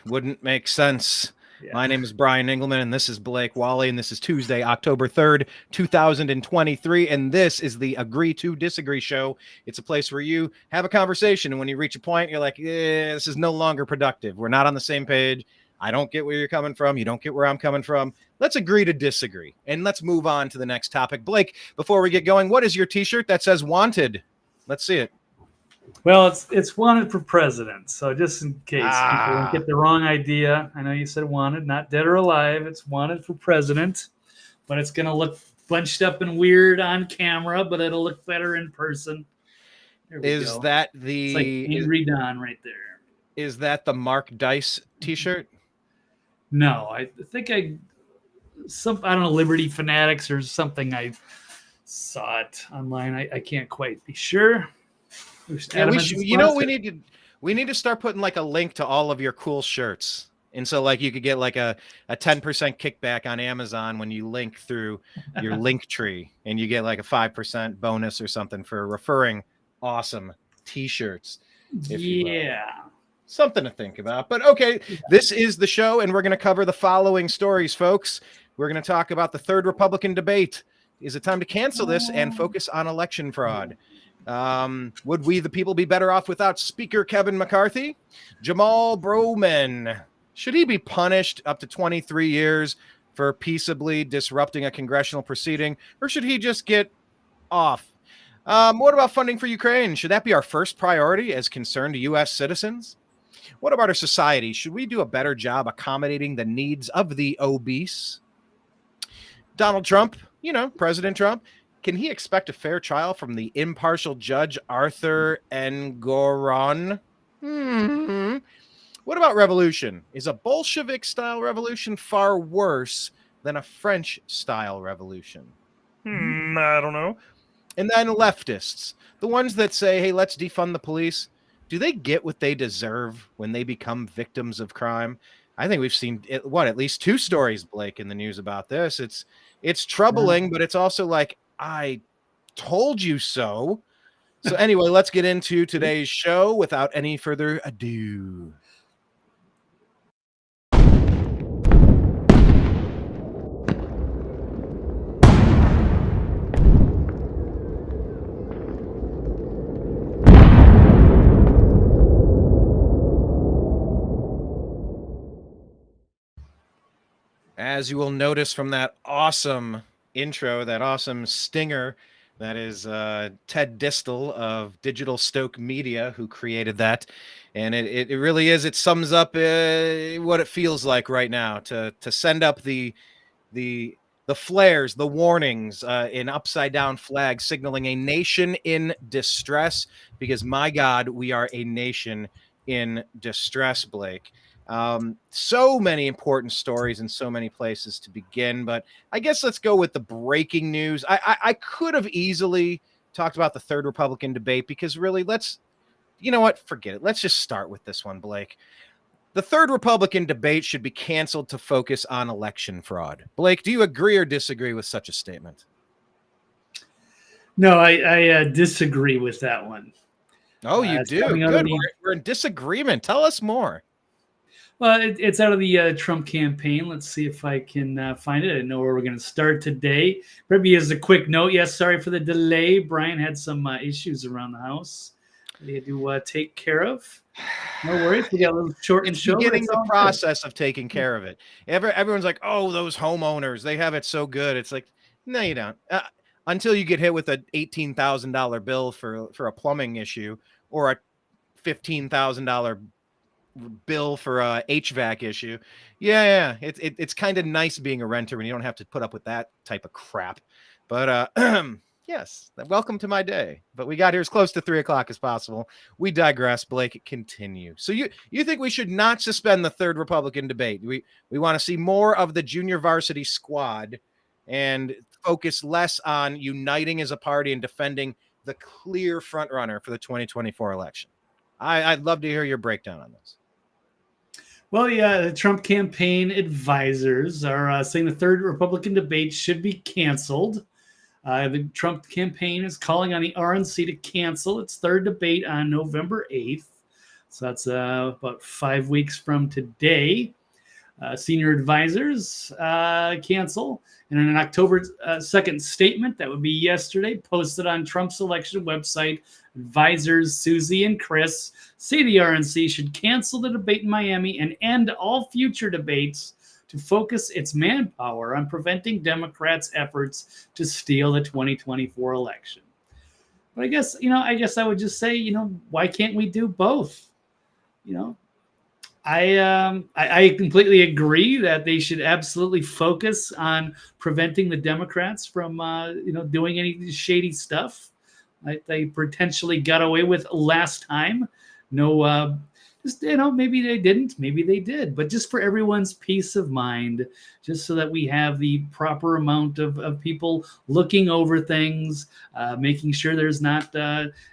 wouldn't make sense. Yeah. My name is Brian Engelman, and this is Blake Walley, and this is Tuesday, October 3rd, 2023, and this is the Agree to Disagree show. It's a place where you have a conversation, and when you reach a point, you're like, this is no longer productive. We're not on the same page. I don't get where you're coming from. You don't get where I'm coming from. Let's agree to disagree, and let's move on to the next topic. Blake, before we get going, what is your T-shirt that says wanted? Let's see it. Well, it's wanted for president. So just in case people don't get the wrong idea, I know you said wanted, not dead or alive. It's wanted for president, but it's going to look bunched up and weird on camera, but it'll look better in person. There we Is go. that the It's like Angry Don right there. Is that the Mark Dice T-shirt? No, I think I don't know, Liberty Fanatics or something. I saw it online. I can't quite be sure. Yeah, we need to start putting like a link to all of your cool shirts. And so like you could get like a 10% kickback on Amazon when you link through your link tree, and you get like a 5% bonus or something for referring awesome T-shirts. Yeah. Something to think about. But okay, this is the show, and we're going to cover the following stories, folks. We're going to talk about the third Republican debate. Is it time to cancel this and focus on election fraud? Would we, the people, be better off without Speaker Kevin McCarthy? Jamaal Bowman, should he be punished up to 23 years for peaceably disrupting a congressional proceeding, or should he just get off? What about funding for Ukraine? Should that be our first priority as concerned U.S. citizens? What about our society? Should we do a better job accommodating the needs of the obese? Donald Trump, President Trump, can he expect a fair trial from the impartial judge Arthur Engoron? What about revolution? Is a Bolshevik-style revolution far worse than a French-style revolution? I don't know. And then leftists, the ones that say, hey, let's defund the police. Do they get what they deserve when they become victims of crime? I think we've seen at least two stories, Blake, in the news about this. It's troubling, but it's also like, I told you so. So anyway, let's get into today's show without any further ado. As you will notice from that awesome intro, that awesome stinger, that is Ted Distel of Digital Stoke Media who created that. And it really is. It sums up what it feels like right now to send up the flares, the warnings in upside down flags signaling a nation in distress, because my God, we are a nation in distress, Blake. So many important stories in so many places to begin, but I guess let's go with the breaking news. I could have easily talked about the third Republican debate, because really, forget it. Let's just start with this one, Blake. The third Republican debate should be canceled to focus on election fraud. Blake, do you agree or disagree with such a statement? No, I disagree with that one. Oh, you do? Good. We're in disagreement. Tell us more. Well, it's out of the Trump campaign. Let's see if I can find it. I know where we're going to start today. Maybe as a quick note, yes, sorry for the delay. Brian had some issues around the house that he had to take care of. No worries. We got a little short and show. Beginning the process of taking care of it. Everyone's like, oh, those homeowners, they have it so good. It's like, no, you don't. Until you get hit with an $18,000 bill for a plumbing issue, or a $15,000 bill for a HVAC issue. Yeah. It's kind of nice being a renter when you don't have to put up with that type of crap. But yes, welcome to my day. But we got here as close to 3:00 as possible. We digress. Blake, continue. So you think we should not suspend the third Republican debate? We want to see more of the junior varsity squad and focus less on uniting as a party and defending the clear front runner for the 2024 election. I'd love to hear your breakdown on this. Well, yeah, the Trump campaign advisors are saying the third Republican debate should be canceled. The Trump campaign is calling on the RNC to cancel its third debate on November 8th. So that's about 5 weeks from today. Senior advisors cancel. And in an October 2nd statement, that would be yesterday, posted on Trump's election website, advisors Susie and Chris say the RNC should cancel the debate in Miami and end all future debates to focus its manpower on preventing Democrats' efforts to steal the 2024 election. But I guess I would just say, why can't we do both? I completely agree that they should absolutely focus on preventing the Democrats from doing any shady stuff like they potentially got away with last time. No, just maybe they didn't, maybe they did, but just for everyone's peace of mind, just so that we have the proper amount of people looking over things, making sure there's not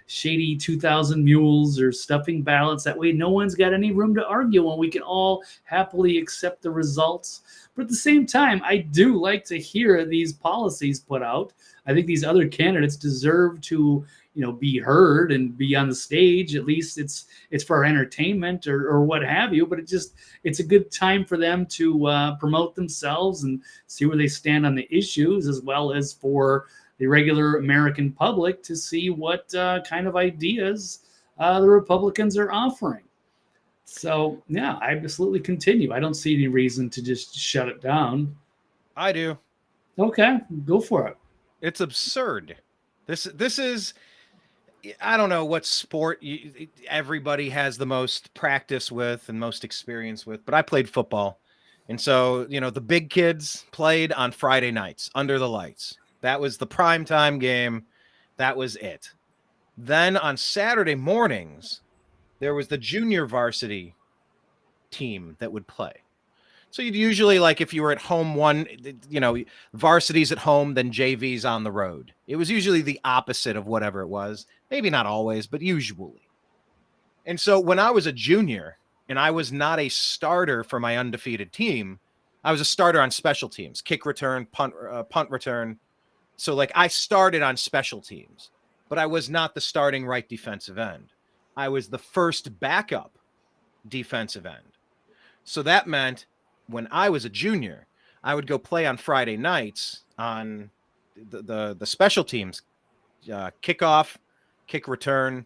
shady 2,000 mules or stuffing ballots. That way no one's got any room to argue and we can all happily accept the results. But at the same time, I do like to hear these policies put out. I think these other candidates deserve to be heard and be on the stage. At least it's for our entertainment or what have you, but it's a good time for them to promote themselves and see where they stand on the issues, as well as for the regular American public to see what kind of ideas the Republicans are offering. So yeah, I absolutely continue. I don't see any reason to just shut it down. I do. Okay, go for it. It's absurd. This is, I don't know what sport everybody has the most practice with and most experience with, but I played football. And so, the big kids played on Friday nights under the lights. That was the prime time game. That was it. Then on Saturday mornings, there was the junior varsity team that would play. So you'd usually, like, if you were at home varsity's at home, then JV's on the road. It was usually the opposite of whatever it was. Maybe not always, but usually. And so when I was a junior and I was not a starter for my undefeated team, I was a starter on special teams, kick return, punt return. So like I started on special teams, but I was not the starting right defensive end. I was the first backup defensive end. So that meant when I was a junior, I would go play on Friday nights on the special teams, kickoff, kick return.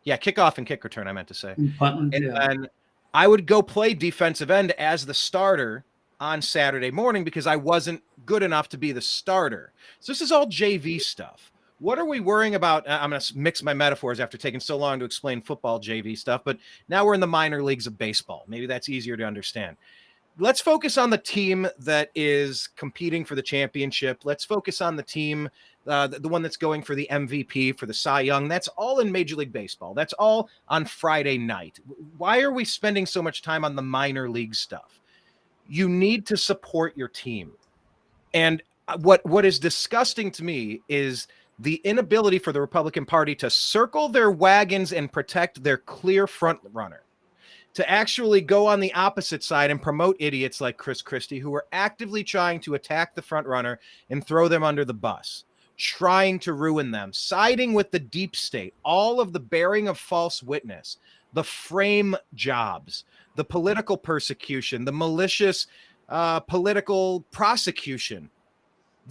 Yeah, kickoff and kick return, I meant to say. And I would go play defensive end as the starter on Saturday morning because I wasn't good enough to be the starter. So this is all JV stuff. What are we worrying about? I'm going to mix my metaphors after taking so long to explain football JV stuff, but now we're in the minor leagues of baseball. Maybe that's easier to understand. Let's focus on the team that is competing for the championship. Let's focus on the team, the one that's going for the MVP, for the Cy Young. That's all in Major League Baseball. That's all on Friday night. Why are we spending so much time on the minor league stuff? You need to support your team. And what is disgusting to me is the inability for the Republican Party to circle their wagons and protect their clear front runner, to actually go on the opposite side and promote idiots like Chris Christie, who are actively trying to attack the front runner and throw them under the bus, trying to ruin them, siding with the deep state, all of the bearing of false witness, the frame jobs, the political persecution, the malicious political prosecution.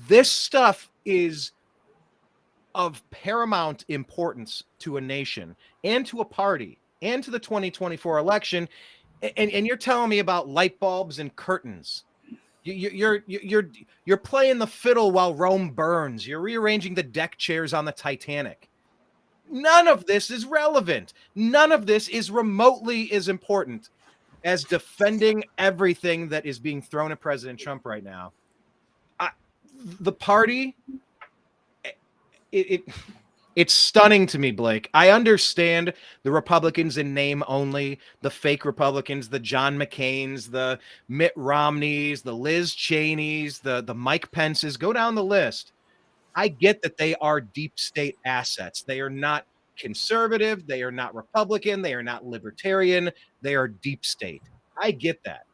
This stuff is of paramount importance to a nation and to a party and to the 2024 election. And you're telling me about light bulbs and curtains. You're playing the fiddle while Rome burns. You're rearranging the deck chairs on the Titanic. None of this is relevant. None of this is remotely as important as defending everything that is being thrown at President Trump right now. The party, it's stunning to me, Blake. I understand the Republicans in name only, the fake Republicans, the John McCains, the Mitt Romneys, the Liz Cheneys, the Mike Pences. Go down the list. I get that they are deep state assets. They are not conservative. They are not Republican. They are not libertarian. They are deep state. I get that.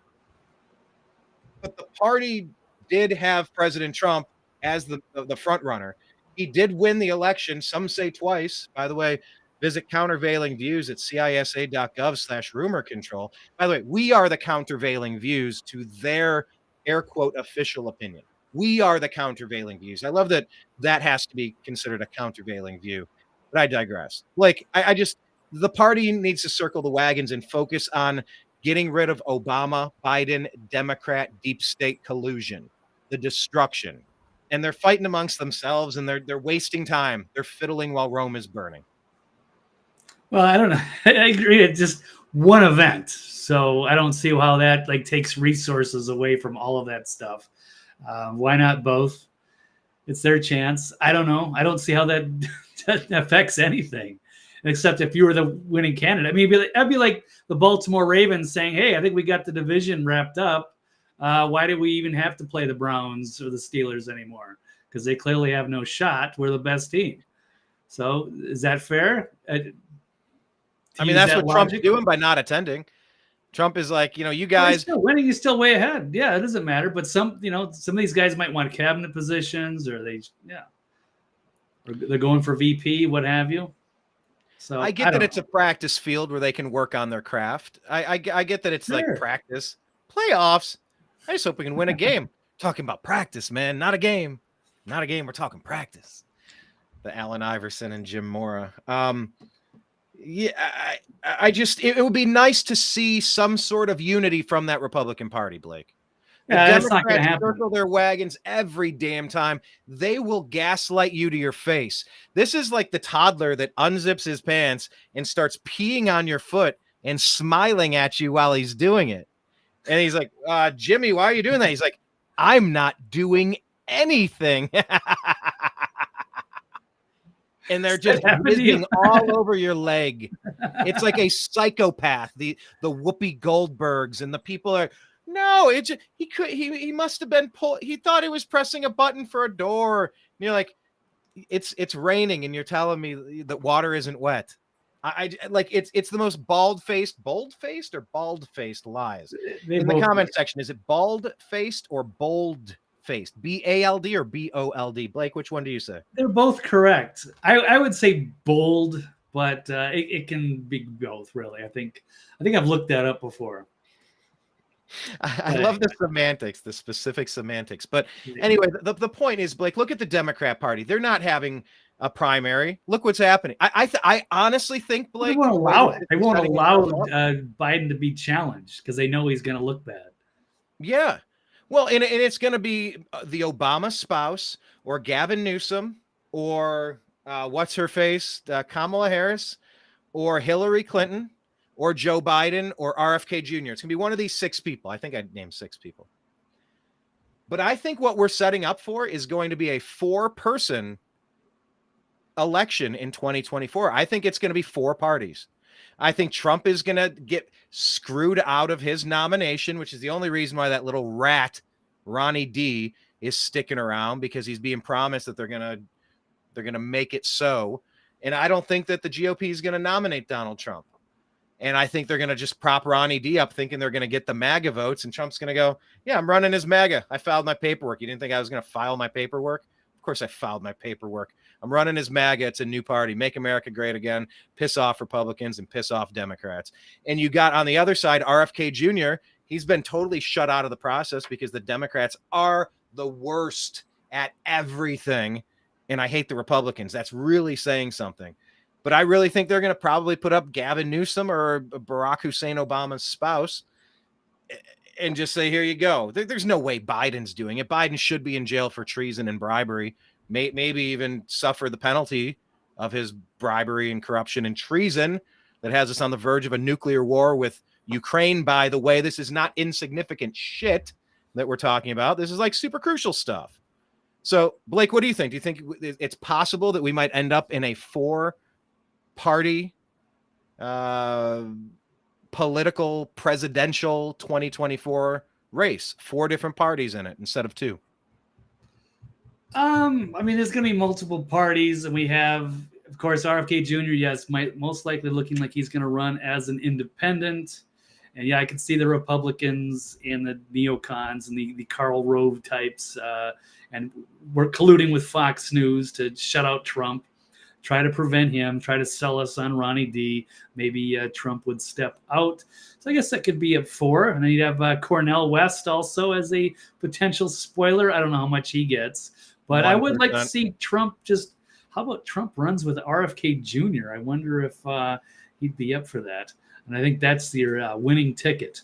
But the party did have President Trump as the front runner. He did win the election. Some say twice. By the way, Visit countervailing views at cisa.gov/rumor control. By the way, we are the countervailing views to their air quote official opinion. We are the countervailing views. I love that that has to be considered a countervailing view, but I digress. Like, I just, the party needs to circle the wagons and focus on getting rid of Obama, Biden, Democrat, deep state collusion, the destruction. And they're fighting amongst themselves and they're wasting time. They're fiddling while Rome is burning. Well, I don't know. I agree. It's just one event, so I don't see how that like takes resources away from all of that stuff. Why not both? It's their chance. I don't know. I don't see how that affects anything, except if you were the winning candidate. I mean, that'd be like the Baltimore Ravens saying, "Hey, I think we got the division wrapped up. Why do we even have to play the Browns or the Steelers anymore? Because they clearly have no shot. We're the best team." So is that fair? I mean, that's what Trump's doing by not attending. Trump is like, you guys he's still winning. He's still way ahead. Yeah, it doesn't matter. But some of these guys might want cabinet positions, or or they're going for VP, what have you. So I get that it's a practice field where they can work on their craft. I get that it's like practice, playoffs. I just hope we can win a game. Talking about practice, man, not a game, not a game. We're talking practice. The Allen Iverson and Jim Mora. Yeah, I just, it would be nice to see some sort of unity from that Republican Party, Blake. The that's not going to happen. Circle their wagons every damn time. They will gaslight you to your face. This is like the toddler that unzips his pants and starts peeing on your foot and smiling at you while he's doing it. And he's like, Jimmy, why are you doing that? He's like, I'm not doing anything. And they're just whizzing all over your leg. It's like a psychopath. The Whoopi Goldbergs and the people are, no, he must have been pulled. He thought he was pressing a button for a door. And you're like, it's raining, and you're telling me that water isn't wet. I like it's the most bold-faced or bald-faced lies. In the comment section, is it bald-faced or bold-faced? BALD or BOLD? Blake, which one do you say? They're both correct. I would say bold, but it can be both, really. I think I've looked that up before. I love the semantics, the specific semantics. But anyway, the point is, Blake, look at the Democrat Party. They're not having a primary. Look what's happening. I honestly think, Blake, they won't allow it. They won't allow Biden to be challenged because they know he's going to look bad. Yeah. Well, and it's going to be the Obama spouse or Gavin Newsom or what's her face, Kamala Harris or Hillary Clinton or Joe Biden or RFK Jr. It's going to be one of these 6 people. I think I named 6 people. But I think what we're setting up for is going to be a 4-person election in 2024. I think it's going to be 4 parties. I think Trump is going to get screwed out of his nomination, which is the only reason why that little rat, Ronnie D, is sticking around, because he's being promised that they're going to make it so. And I don't think that the GOP is going to nominate Donald Trump. And I think they're going to just prop Ronnie D up thinking they're going to get the MAGA votes. And Trump's going to go, yeah, I'm running as MAGA. I filed my paperwork. You didn't think I was going to file my paperwork? Of course I filed my paperwork. I'm running as MAGA. It's a new party. Make America great again. Piss off Republicans and piss off Democrats. And you got on the other side, RFK Jr. He's been totally shut out of the process because the Democrats are the worst at everything. And I hate the Republicans. That's really saying something. But I really think they're going to probably put up Gavin Newsom or Barack Hussein Obama's spouse and just say, here you go. There's no way Biden's doing it. Biden should be in jail for treason and bribery, maybe even suffer the penalty of his bribery and corruption and treason that has us on the verge of a nuclear war with Ukraine. By the way, this is not insignificant shit that we're talking about. This is like super crucial stuff. So, Blake, what do you think? Do you think it's possible that we might end up in a 4-party political presidential 2024 race, 4 different parties in it instead of 2? I mean, there's going to be multiple parties, and we have, of course, RFK Jr. Yes, most likely looking like he's going to run as an independent. And yeah, I could see the Republicans and the neocons and the Karl Rove types, and we're colluding with Fox News to shut out Trump. try to prevent him, try to sell us on Ronnie D. Maybe Trump would step out. So I guess that could be a 4. And then you'd have Cornel West also as a potential spoiler. I don't know how much he gets, but 1%. I would like to see Trump just, how about Trump runs with RFK Jr.? I wonder if he'd be up for that. And I think that's your winning ticket,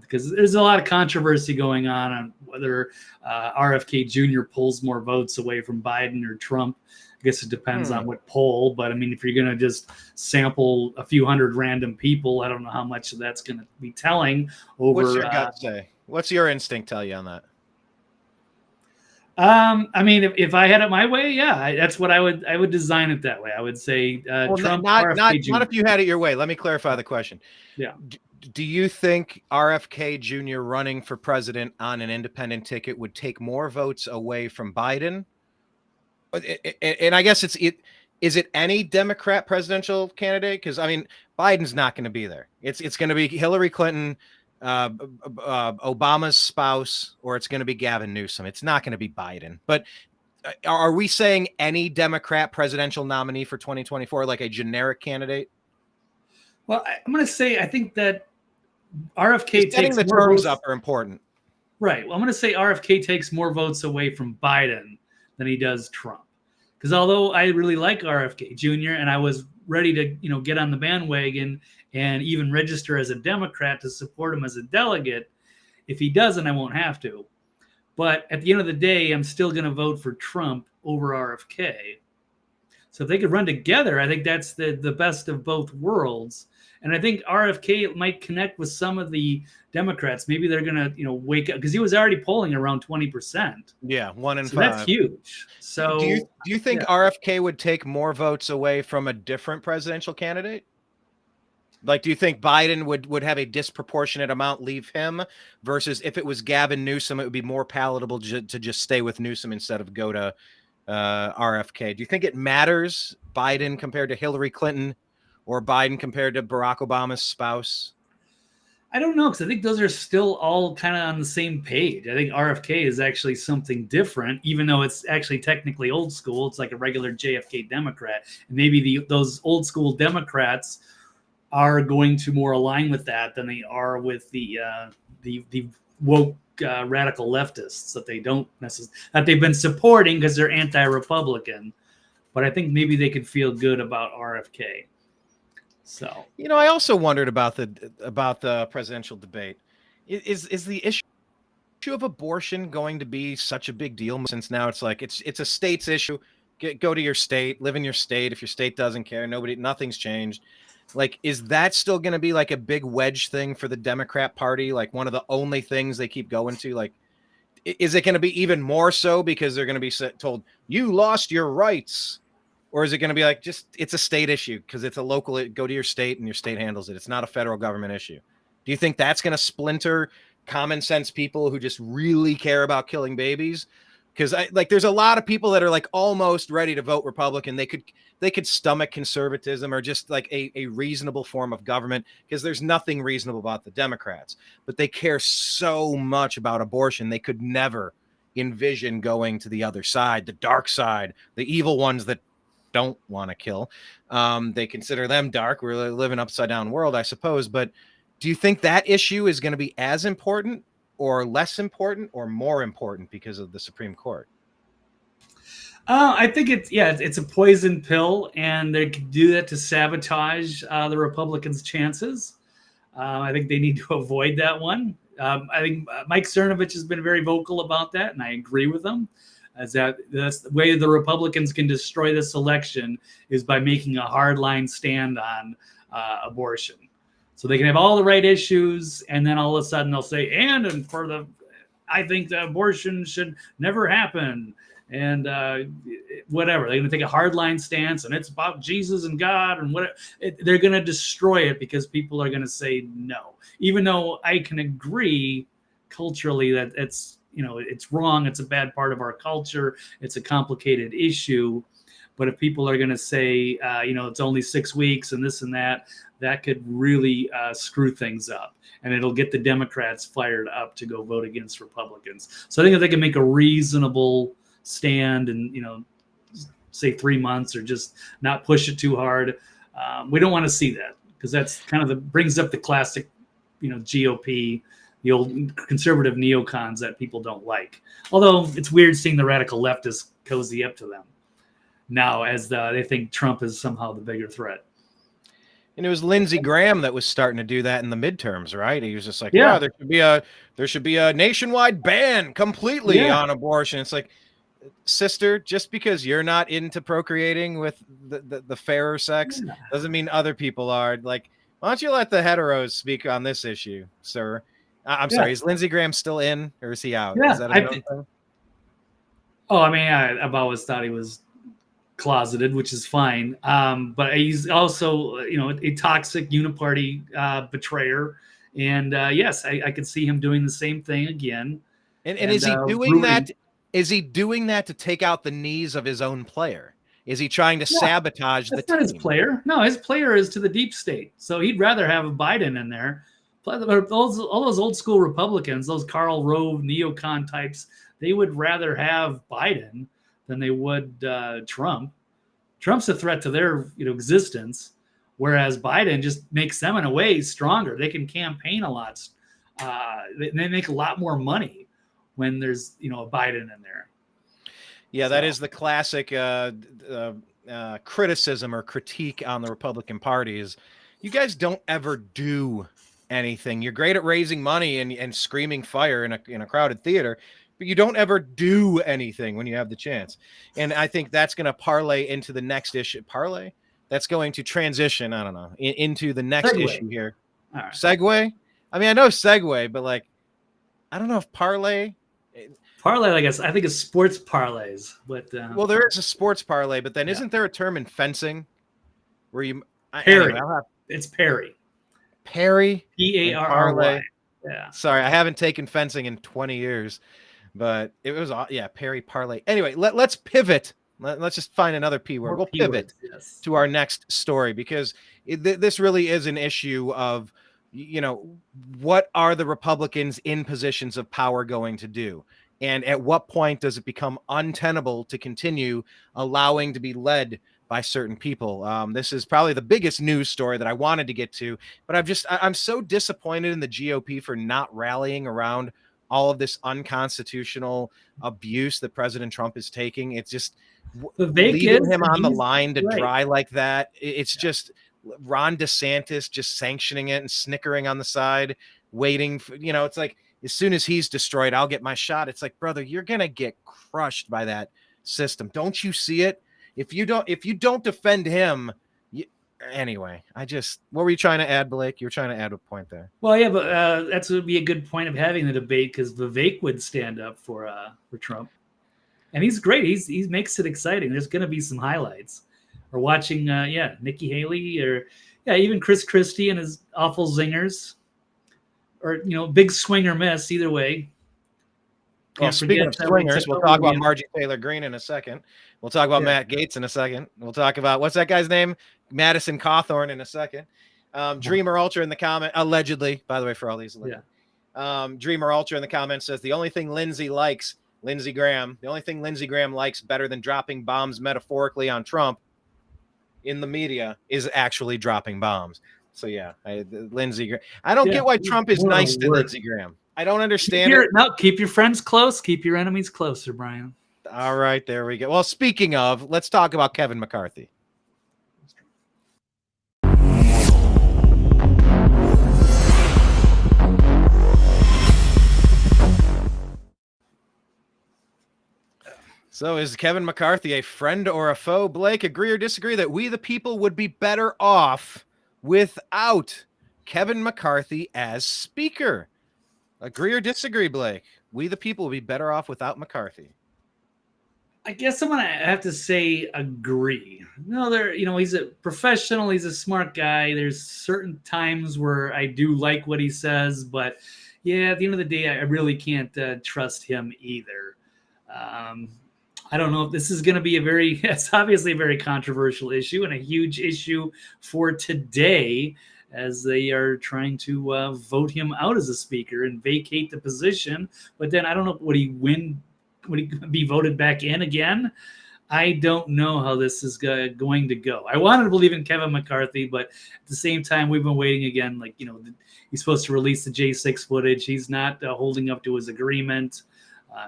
because there's a lot of controversy going on whether RFK Jr. pulls more votes away from Biden or Trump. I guess it depends on what poll, but I mean, if you're going to just sample a few hundred random people, I don't know how much that's going to be telling over. What's your gut say? What's your instinct tell you on that? I mean, if I had it my way, yeah, that's what I would design it that way. I would say Trump, not if you had it your way. Let me clarify the question. Yeah. Do you think RFK Jr. running for president on an independent ticket would take more votes away from Biden? And I guess is it any Democrat presidential candidate? Because I mean, Biden's not going to be there. It's going to be Hillary Clinton, Obama's spouse, or it's going to be Gavin Newsom. It's not going to be Biden. But are we saying any Democrat presidential nominee for 2024, like a generic candidate? Well, I'm going to say I think that RFK takes the terms up are important. Right. Well, I'm going to say RFK takes more votes away from Biden than he does Trump. Because although I really like RFK Jr. and I was ready to, get on the bandwagon and even register as a Democrat to support him as a delegate, if he doesn't, I won't have to. But at the end of the day, I'm still going to vote for Trump over RFK. So if they could run together, I think that's the best of both worlds. And I think RFK might connect with some of the Democrats. Maybe they're going to, wake up, because he was already polling around 20%. Yeah, 1 in 5. That's huge. So do you think RFK would take more votes away from a different presidential candidate? Like, do you think Biden would have a disproportionate amount leave him versus if it was Gavin Newsom, it would be more palatable to just stay with Newsom instead of go to RFK? Do you think it matters Biden compared to Hillary Clinton or Biden compared to Barack Obama's spouse? I don't know, because I think those are still all kind of on the same page. I think RFK is actually something different, even though it's actually technically old school. It's like a regular JFK Democrat. And maybe those old school Democrats are going to more align with that than they are with the woke radical leftists that they don't necessarily, that they've been supporting because they're anti-Republican. But I think maybe they could feel good about RFK. So, I also wondered about the presidential debate. Is the issue of abortion going to be such a big deal, since now it's like it's a state's issue? Go to your state, live in your state. If your state doesn't care, nothing's changed. Like, is that still going to be like a big wedge thing for the Democrat Party? Like one of the only things they keep going to? Like, is it going to be even more so because they're going to be told you lost your rights? Or is it going to be like just it's a state issue because it's a local, go to your state and your state handles it. It's not a federal government issue. Do you think that's going to splinter common sense people who just really care about killing babies? Because there's a lot of people that are like almost ready to vote Republican. They could stomach conservatism or just like a reasonable form of government, because there's nothing reasonable about the Democrats. But they care so much about abortion. They could never envision going to the other side, the dark side, the evil ones that don't want to kill. They consider them dark. We're living upside down world, I suppose. But do you think that issue is going to be as important or less important or more important because of the Supreme Court? I think it's a poison pill, and they could do that to sabotage the Republicans' chances. I think they need to avoid that one. I think Mike Cernovich has been very vocal about that, and I agree with him. That's the way the Republicans can destroy this election is by making a hardline stand on abortion. So they can have all the right issues, and then all of a sudden they'll say, I think that abortion should never happen, and whatever. They're going to take a hardline stance, and it's about Jesus and God, and whatever. They're going to destroy it because people are going to say no, even though I can agree culturally that it's wrong. It's a bad part of our culture. It's a complicated issue. But if people are going to say, it's only 6 weeks and this and that, that could really screw things up. And it'll get the Democrats fired up to go vote against Republicans. So I think if they can make a reasonable stand and, say 3 months or just not push it too hard. We don't want to see that because that's kind of brings up the classic, GOP, the old conservative neocons that people don't like. Although it's weird seeing the radical leftists cozy up to them now as they think Trump is somehow the bigger threat. And it was Lindsey Graham that was starting to do that in the midterms, right? He was just like, Yeah. there should be a nationwide ban completely on abortion. It's like, sister, just because you're not into procreating with the fairer sex doesn't mean other people are. Like, why don't you let the heteros speak on this issue, sir? I'm sorry, is Lindsey Graham still in or is he out? Yeah, is that a thing? Oh, I mean, I've always thought he was closeted, which is fine. But he's also, a toxic uniparty betrayer. And yes, I could see him doing the same thing again. And is he doing that? Is he doing that to take out the knees of his own player? Is he trying to sabotage the team? That's not his player. No, his player is to the deep state. So he'd rather have Biden in there. All those old school Republicans, those Karl Rove neocon types, they would rather have Biden than they would Trump. Trump's a threat to their existence, whereas Biden just makes them in a way stronger. They can campaign a lot. They make a lot more money when there's a Biden in there. Yeah, that is the classic criticism or critique on the Republican Party is you guys don't ever do anything. You're great at raising money and screaming fire in a crowded theater, but you don't ever do anything when you have the chance. And I think that's going to parlay into the next issue. Parlay? That's going to transition, I don't know, into the next issue here. All right. Segue? I mean, I know segue, but like, I don't know if parlay. Parlay, I guess. I think it's sports parlays. But well, there is a sports parlay, but then isn't there a term in fencing where you parry? It's parry. Parry? P-A-R-R-Y. Yeah. Sorry, I haven't taken fencing in 20 years, but it was parry parlay. Anyway, let's pivot. Let's just find another P word. We'll pivot to our next story because this really is an issue of what are the Republicans in positions of power going to do? And at what point does it become untenable to continue allowing to be led by certain people? This is probably the biggest news story that I wanted to get to, but I'm so disappointed in the GOP for not rallying around all of this unconstitutional abuse that President Trump is taking. It's just leaving him on the line to dry like that. It's just Ron DeSantis just sanctioning it and snickering on the side, waiting for, it's like, as soon as he's destroyed, I'll get my shot. It's like, brother, you're going to get crushed by that system. Don't you see it? If you don't defend him, anyway, what were you trying to add, Blake? You were trying to add a point there. Well, yeah, but that would be a good point of having the debate because Vivek would stand up for Trump. And he's great. He makes it exciting. There's going to be some highlights. Or watching, Nikki Haley or, even Chris Christie and his awful zingers. Or, big swing or miss, either way. Well, speaking of swingers, we'll talk about Marjorie Taylor Greene in a second. We'll talk about Matt Gaetz in a second. We'll talk about, what's that guy's name? Madison Cawthorn in a second. Dreamer Ultra in the comment, allegedly, by the way, for all these. Dreamer Ultra in the comments says, the only thing Lindsey Graham likes better than dropping bombs metaphorically on Trump in the media is actually dropping bombs. So Lindsey Graham. I don't get why Trump is nice to Lindsey Graham. I don't understand it. No, keep your friends close. Keep your enemies closer, Brian. All right, there we go. Well, speaking of, let's talk about Kevin McCarthy. So is Kevin McCarthy a friend or a foe? Blake, agree or disagree that we the people would be better off without Kevin McCarthy as speaker? Agree or disagree, Blake? We the people would be better off without McCarthy. I guess I'm gonna have to say agree. No, he's a professional. He's a smart guy. There's certain times where I do like what he says, but at the end of the day, I really can't trust him either. I don't know if this is going to be it's obviously a very controversial issue and a huge issue for today as they are trying to vote him out as a speaker and vacate the position. But then I don't know, would he be voted back in again? I don't know how this is going to go. I wanted to believe in Kevin McCarthy, but at the same time, we've been waiting again. Like, he's supposed to release the J6 footage. He's not holding up to his agreement.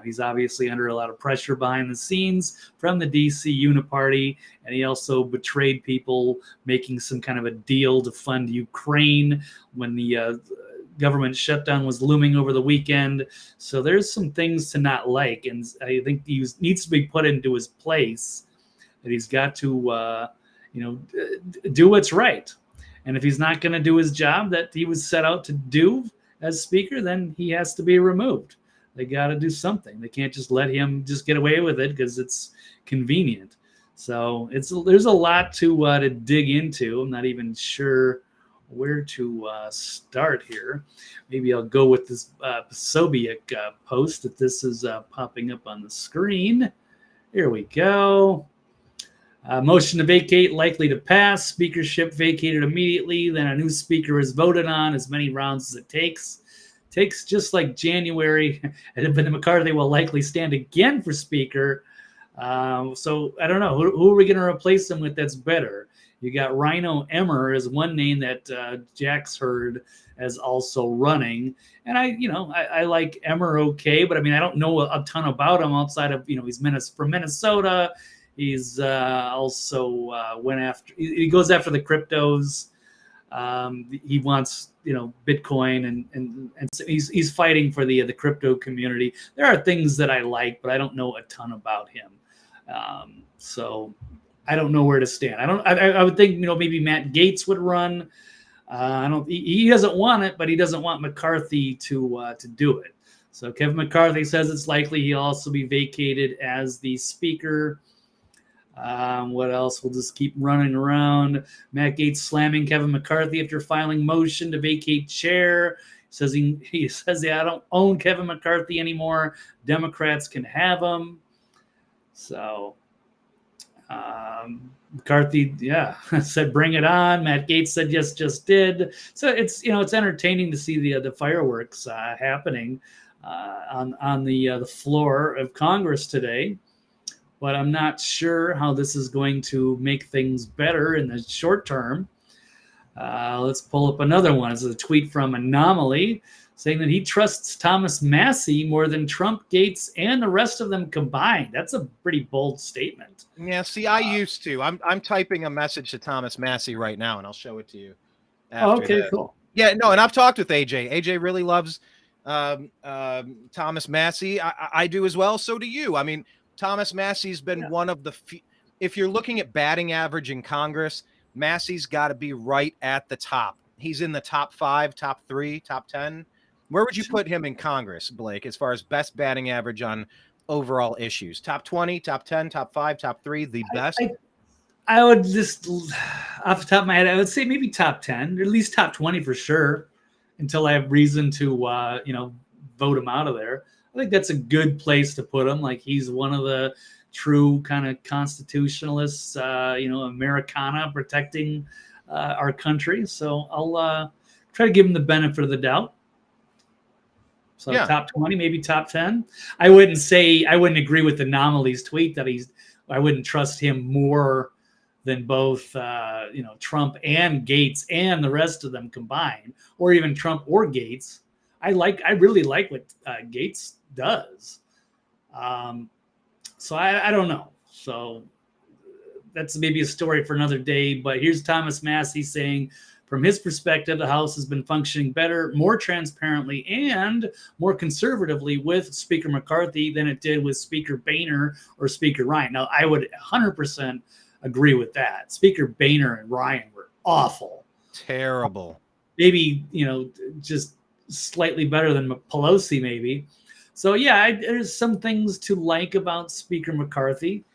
He's obviously under a lot of pressure behind the scenes from the DC Uniparty, and he also betrayed people making some kind of a deal to fund Ukraine when the government shutdown was looming over the weekend. So there's some things to not like, and I think he needs to be put into his place. That he's got to, do what's right. And if he's not going to do his job that he was set out to do as speaker, then he has to be removed. They got to do something. They can't just let him just get away with it because it's convenient. So there's a lot to dig into. I'm not even sure where to start here. Maybe I'll go with this Sobiek post that this is popping up on the screen. Here we go. Motion to vacate likely to pass. Speakership vacated immediately. Then a new speaker is voted on as many rounds as it takes. Takes just like January, and McCarthy will likely stand again for speaker. So I don't know. Who are we going to replace him with that's better? You got Rhino Emmer as one name that Jack's heard as also running. And I like Emmer okay, but I mean, I don't know a ton about him outside of, he's from Minnesota. He's also he goes after the cryptos. He wants, Bitcoin and so he's fighting for the crypto community. There are things that I like, but I don't know a ton about him. So I don't know where to stand. I would think, maybe Matt Gaetz would run. He doesn't want it, but he doesn't want McCarthy to do it. So Kevin McCarthy says it's likely he'll also be vacated as the speaker. What else? We'll just keep running around. Matt Gaetz slamming Kevin McCarthy after filing motion to vacate chair. He says, I don't own Kevin McCarthy anymore. Democrats can have him. So McCarthy, said bring it on. Matt Gaetz said yes, just did. So it's it's entertaining to see the fireworks happening on the floor of Congress today. But I'm not sure how this is going to make things better in the short term. Let's pull up another one. It's a tweet from Anomaly saying that he trusts Thomas Massie more than Trump, Gaetz, and the rest of them combined. That's a pretty bold statement. Yeah, see, I used to. I'm typing a message to Thomas Massie right now, and I'll show it to you. Okay, cool. Yeah, no, and I've talked with AJ. AJ really loves Thomas Massie. I do as well. So do you. I mean, Thomas Massie's been one of the few. If you're looking at batting average in Congress, Massie's got to be right at the top. He's in the top 5, top 3, top 10. Where would you put him in Congress, Blake, as far as best batting average on overall issues? Top 20, top 10, top 5, top 3, the best? I would just, off the top of my head, I would say maybe top 10, or at least top 20 for sure, until I have reason to, vote him out of there. I think that's a good place to put him. Like, he's one of the true kind of constitutionalists, Americana, protecting our country. So I'll try to give him the benefit of the doubt. So top 20, maybe top 10. I wouldn't agree with Anomaly's tweet that I wouldn't trust him more than both, Trump and Gaetz and the rest of them combined, or even Trump or Gaetz. I really like what Gaetz does. So I don't know. So that's maybe a story for another day. But here's Thomas Massie saying, from his perspective, the House has been functioning better, more transparently, and more conservatively with Speaker McCarthy than it did with Speaker Boehner or Speaker Ryan. Now, I would 100% agree with that. Speaker Boehner and Ryan were awful. Terrible. Maybe, just slightly better than Pelosi, maybe. So, there's some things to like about Speaker McCarthy.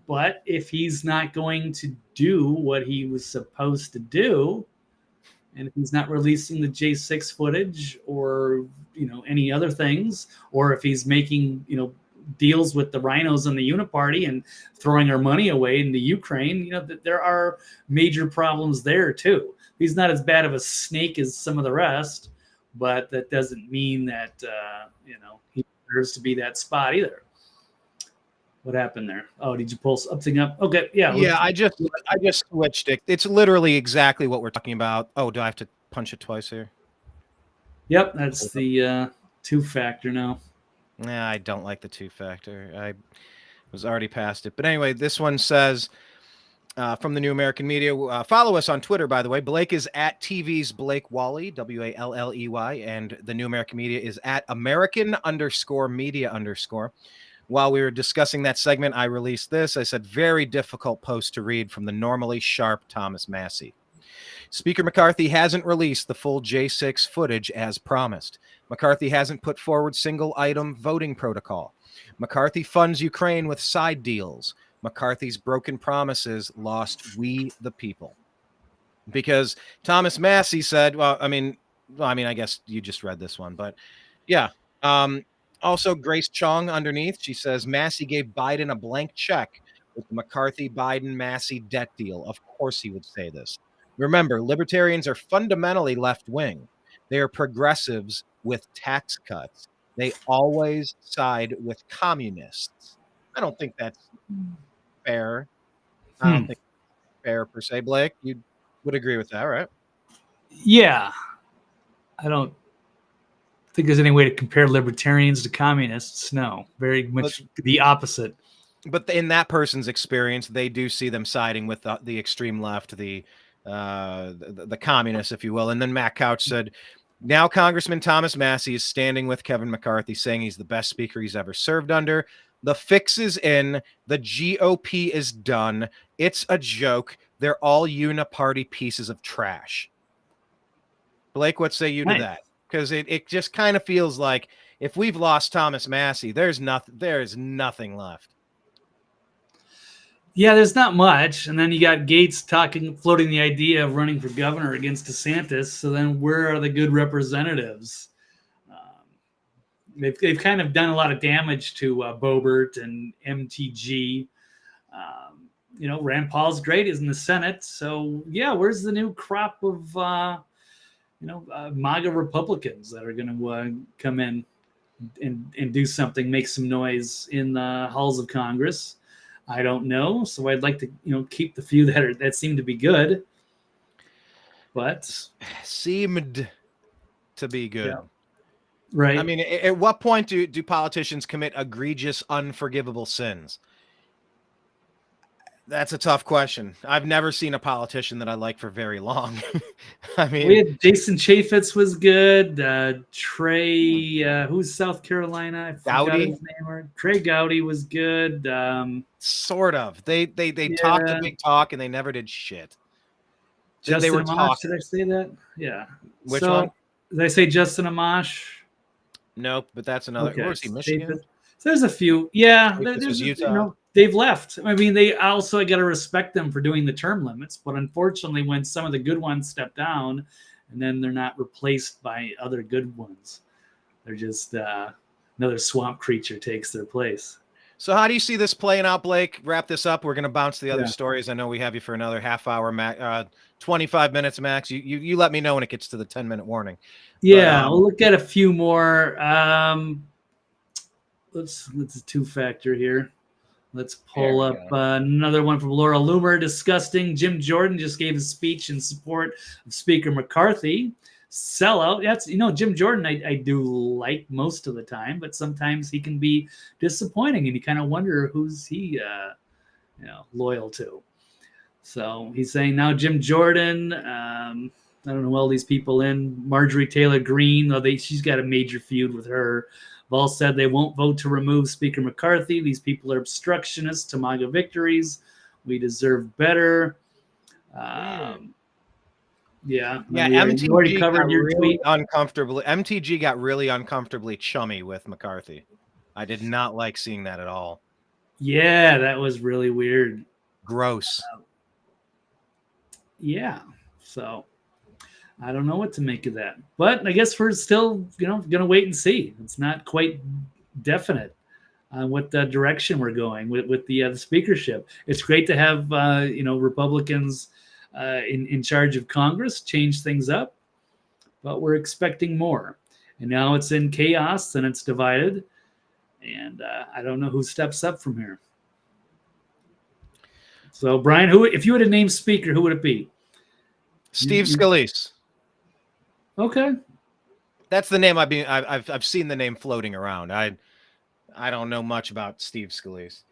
But if he's not going to do what he was supposed to do, and if he's not releasing the J6 footage or, any other things, or if he's making, deals with the rhinos and the Uniparty and throwing our money away into Ukraine, there are major problems there too. He's not as bad of a snake as some of the rest, but that doesn't mean that, he deserves to be that spot either. What happened there? Oh, did you pull something up? Okay, yeah. Yeah, I just switched it. It's literally exactly what we're talking about. Oh, do I have to punch it twice here? Yep, that's the two-factor now. Nah, I don't like the two-factor. I was already past it. But anyway, this one says from the New American Media. Follow us on Twitter, by the way. Blake is at TV's Blake Walley, Walley, and the New American Media is at American_media_. While we were discussing that segment, I released this. I said, very difficult post to read from the normally sharp Thomas Massie. Speaker McCarthy hasn't released the full J6 footage as promised. McCarthy hasn't put forward single-item voting protocol. McCarthy funds Ukraine with side deals. McCarthy's broken promises lost we the people. Because Thomas Massie said, I guess you just read this one, but yeah. Also, Grace Chong underneath, she says, Massie gave Biden a blank check with the McCarthy-Biden-Massie debt deal. Of course he would say this. Remember, libertarians are fundamentally left-wing. They are progressives with tax cuts. They always side with communists. I don't think that's fair. I don't think it's fair per se. Blake, you would agree with that, right? Yeah. I don't think there's any way to compare libertarians to communists. No, very much the opposite. But in that person's experience, they do see them siding with the extreme left, the communists, if you will. And then Matt Couch said, now Congressman Thomas Massie is standing with Kevin McCarthy, saying he's the best speaker he's ever served under. The fix is in. The GOP is done. It's a joke. They're all uniparty pieces of trash. Blake, what say you to that? Because it just kind of feels like if we've lost Thomas Massie, there is nothing left. Yeah, there's not much. And then you got Gates floating the idea of running for governor against DeSantis. So then where are the good representatives? They've kind of done a lot of damage to Boebert and MTG. Rand Paul's great, is in the Senate. So, yeah, where's the new crop of, MAGA Republicans that are going to come in and do something, make some noise in the halls of Congress? I don't know. So I'd like to, keep the few that seem to be good. But seemed to be good. Yeah. Right. I mean, at what point do politicians commit egregious, unforgivable sins? That's a tough question. I've never seen a politician that I like for very long. I mean, we had Jason Chaffetz was good. Trey, who's South Carolina? I forgot his name. Trey Gowdy was good. Sort of. They talked a big talk and they never did shit. Justin they were Amash, talking. Did I say that? Yeah. Which one? Did I say Justin Amash? Nope, but that's another. Okay. Where is he? Michigan? So there's a few. Yeah. This was Utah. They've left. I mean, they also got to respect them for doing the term limits. But unfortunately, when some of the good ones step down, and then they're not replaced by other good ones, they're just another swamp creature takes their place. So how do you see this playing out, Blake? Wrap this up. We're going to bounce to the other stories. I know we have you for another half hour, 25 minutes max. You let me know when it gets to the 10-minute warning. Yeah, we'll look at a few more. Let's a two-factor here. Let's pull up another one from Laura Loomer. Disgusting. Jim Jordan just gave a speech in support of Speaker McCarthy. Sellout. That's Jim Jordan I do like most of the time, but sometimes he can be disappointing, and you kind of wonder who's he loyal to. So he's saying now Jim Jordan. I don't know all these people in Marjorie Taylor Greene. Though she's got a major feud with her. All said they won't vote to remove Speaker McCarthy. These people are obstructionists to MAGA victories. We deserve better. MTG already covered your tweet. MTG got really uncomfortably chummy with McCarthy. I did not like seeing that at all. Yeah, that was really weird. Gross. So I don't know what to make of that, but I guess we're still, going to wait and see. It's not quite definite on what the direction we're going with the speakership. It's great to have, Republicans in charge of Congress change things up, but we're expecting more. And now it's in chaos and it's divided. And I don't know who steps up from here. So, Brian, if you had a named speaker, who would it be? Steve Scalise. Okay. That's the name I've seen the name floating around. I don't know much about Steve Scalise.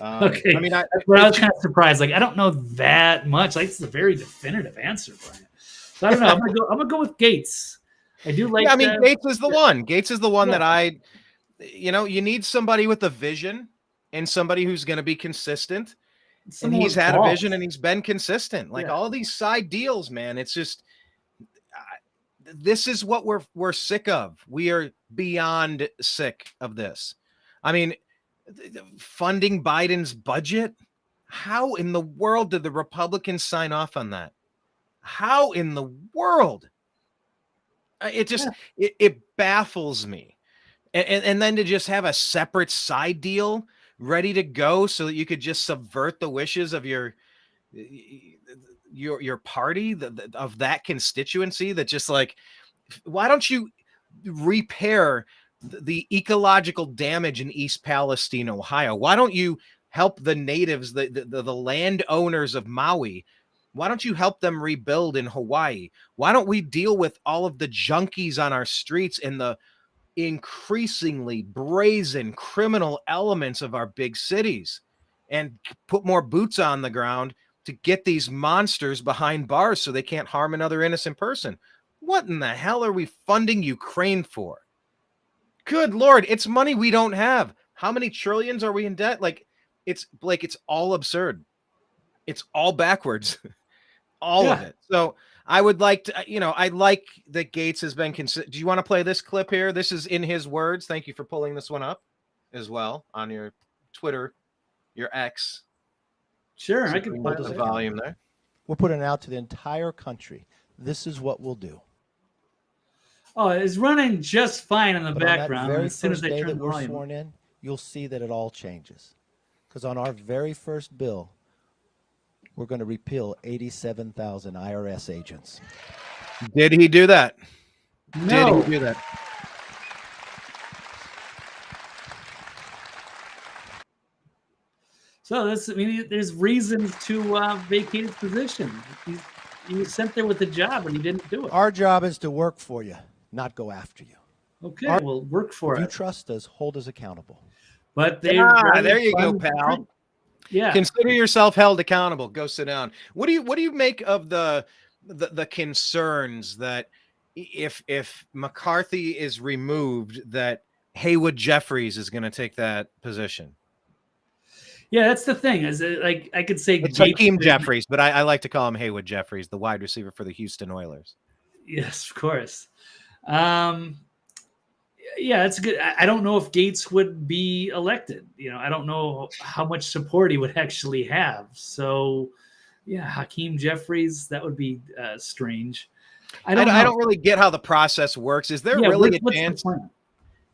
Okay. I mean, I was kind of surprised. Like, I don't know that much. Like, it's a very definitive answer, Brian. So I don't know. I'm gonna go with Gates. I do like. Yeah, I mean, Gates is the one. Gates is the one that you need somebody with a vision and somebody who's going to be consistent. And he's had a vision and he's been consistent. Like all these side deals, man. It's just this is what we're sick of. We are beyond sick of this. I mean, funding Biden's budget. How in the world did the Republicans sign off on that? How in the world? It baffles me. And then to just have a separate side deal ready to go so that you could just subvert the wishes of your party, of that constituency, that just like, why don't you repair the ecological damage in East Palestine, Ohio? Why don't you help the natives, the landowners of Maui? Why don't you help them rebuild in Hawaii? Why don't we deal with all of the junkies on our streets and the increasingly brazen criminal elements of our big cities and put more boots on the ground to get these monsters behind bars so they can't harm another innocent person? What in the hell are we funding Ukraine for? Good Lord, it's money we don't have. How many trillions are we in debt? Like, it's all absurd. It's all backwards. All of it. So I would like to, I like that Gates has been considered. Do you want to play this clip here? This is in his words. Thank you for pulling this one up as well on your Twitter, your X. Sure, So I can put the volume there. We're putting it out to the entire country. This is what we'll do. Oh, it's running just fine in the But background. On that very as soon as first I day turn that the we're volume, sworn in, you'll see that it all changes. Because on our very first bill, we're going to repeal 87,000 IRS agents. Did he do that? No. Did he do that? So there's reasons to vacate his position. He was sent there with a job and he didn't do it. Our job is to work for you, not go after you. Okay, we'll work for if it. you trust us, hold us accountable. But there you go, pal. Yeah. Consider yourself held accountable. Go sit down. What do you make of the concerns that if McCarthy is removed, that Haywood Jeffries is going to take that position? Yeah, that's the thing. Is it, like I could say It's Hakeem Jeffries, but I like to call him Haywood Jeffries, the wide receiver for the Houston Oilers. Yes, of course. Yeah, it's good. I don't know if Gates would be elected. I don't know how much support he would actually have. So, yeah, Hakeem Jeffries, that would be strange. I don't really get how the process works. Is there really a chance?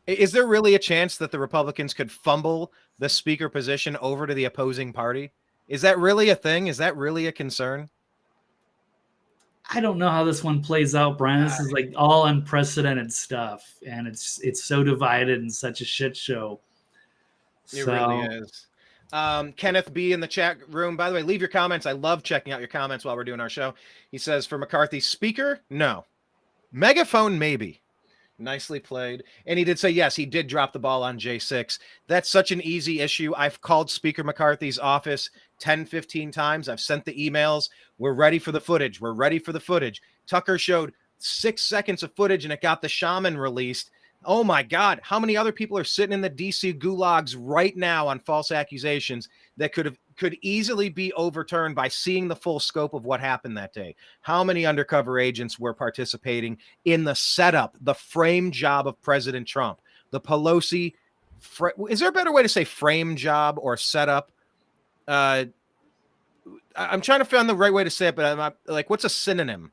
Is there really a chance that the Republicans could fumble the speaker position over to the opposing party? Is that really a thing? Is that really a concern? I don't know how this one plays out, Brian. This is like all unprecedented stuff, and it's so divided and such a shit show. It really is. Kenneth B in the chat room. By the way, leave your comments. I love checking out your comments while we're doing our show. He says, for McCarthy, speaker, no. Megaphone, maybe. Nicely played. And he did say, yes, he did drop the ball on J6. That's such an easy issue. I've called Speaker McCarthy's office 10, 15 times. I've sent the emails. We're ready for the footage. We're ready for the footage. Tucker showed 6 seconds of footage and it got the shaman released. Oh my God. How many other people are sitting in the DC gulags right now on false accusations that could easily be overturned by seeing the full scope of what happened that day? How many undercover agents were participating in the setup, the frame job of President Trump? The Pelosi, is there a better way to say frame job or setup? I'm trying to find the right way to say it, but I'm like, what's a synonym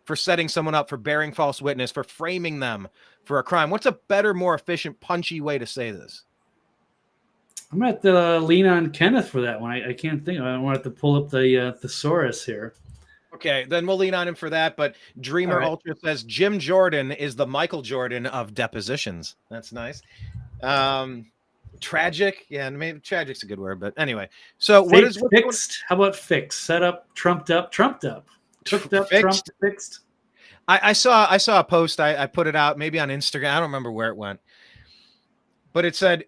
for setting someone up, for bearing false witness, for framing them for a crime? What's a better, more efficient, punchy way to say this? I'm going to have to lean on Kenneth for that one. I can't think. I want to pull up the thesaurus here. Okay, then we'll lean on him for that. But Dreamer Ultra says Jim Jordan is the Michael Jordan of depositions. That's nice. tragic. Yeah, maybe tragic's a good word, but anyway. So what's fixed? How about fixed? Set up, trumped up, hooked up, fixed. trumped, fixed. I saw a post. I put it out maybe on Instagram. I don't remember where it went, but it said,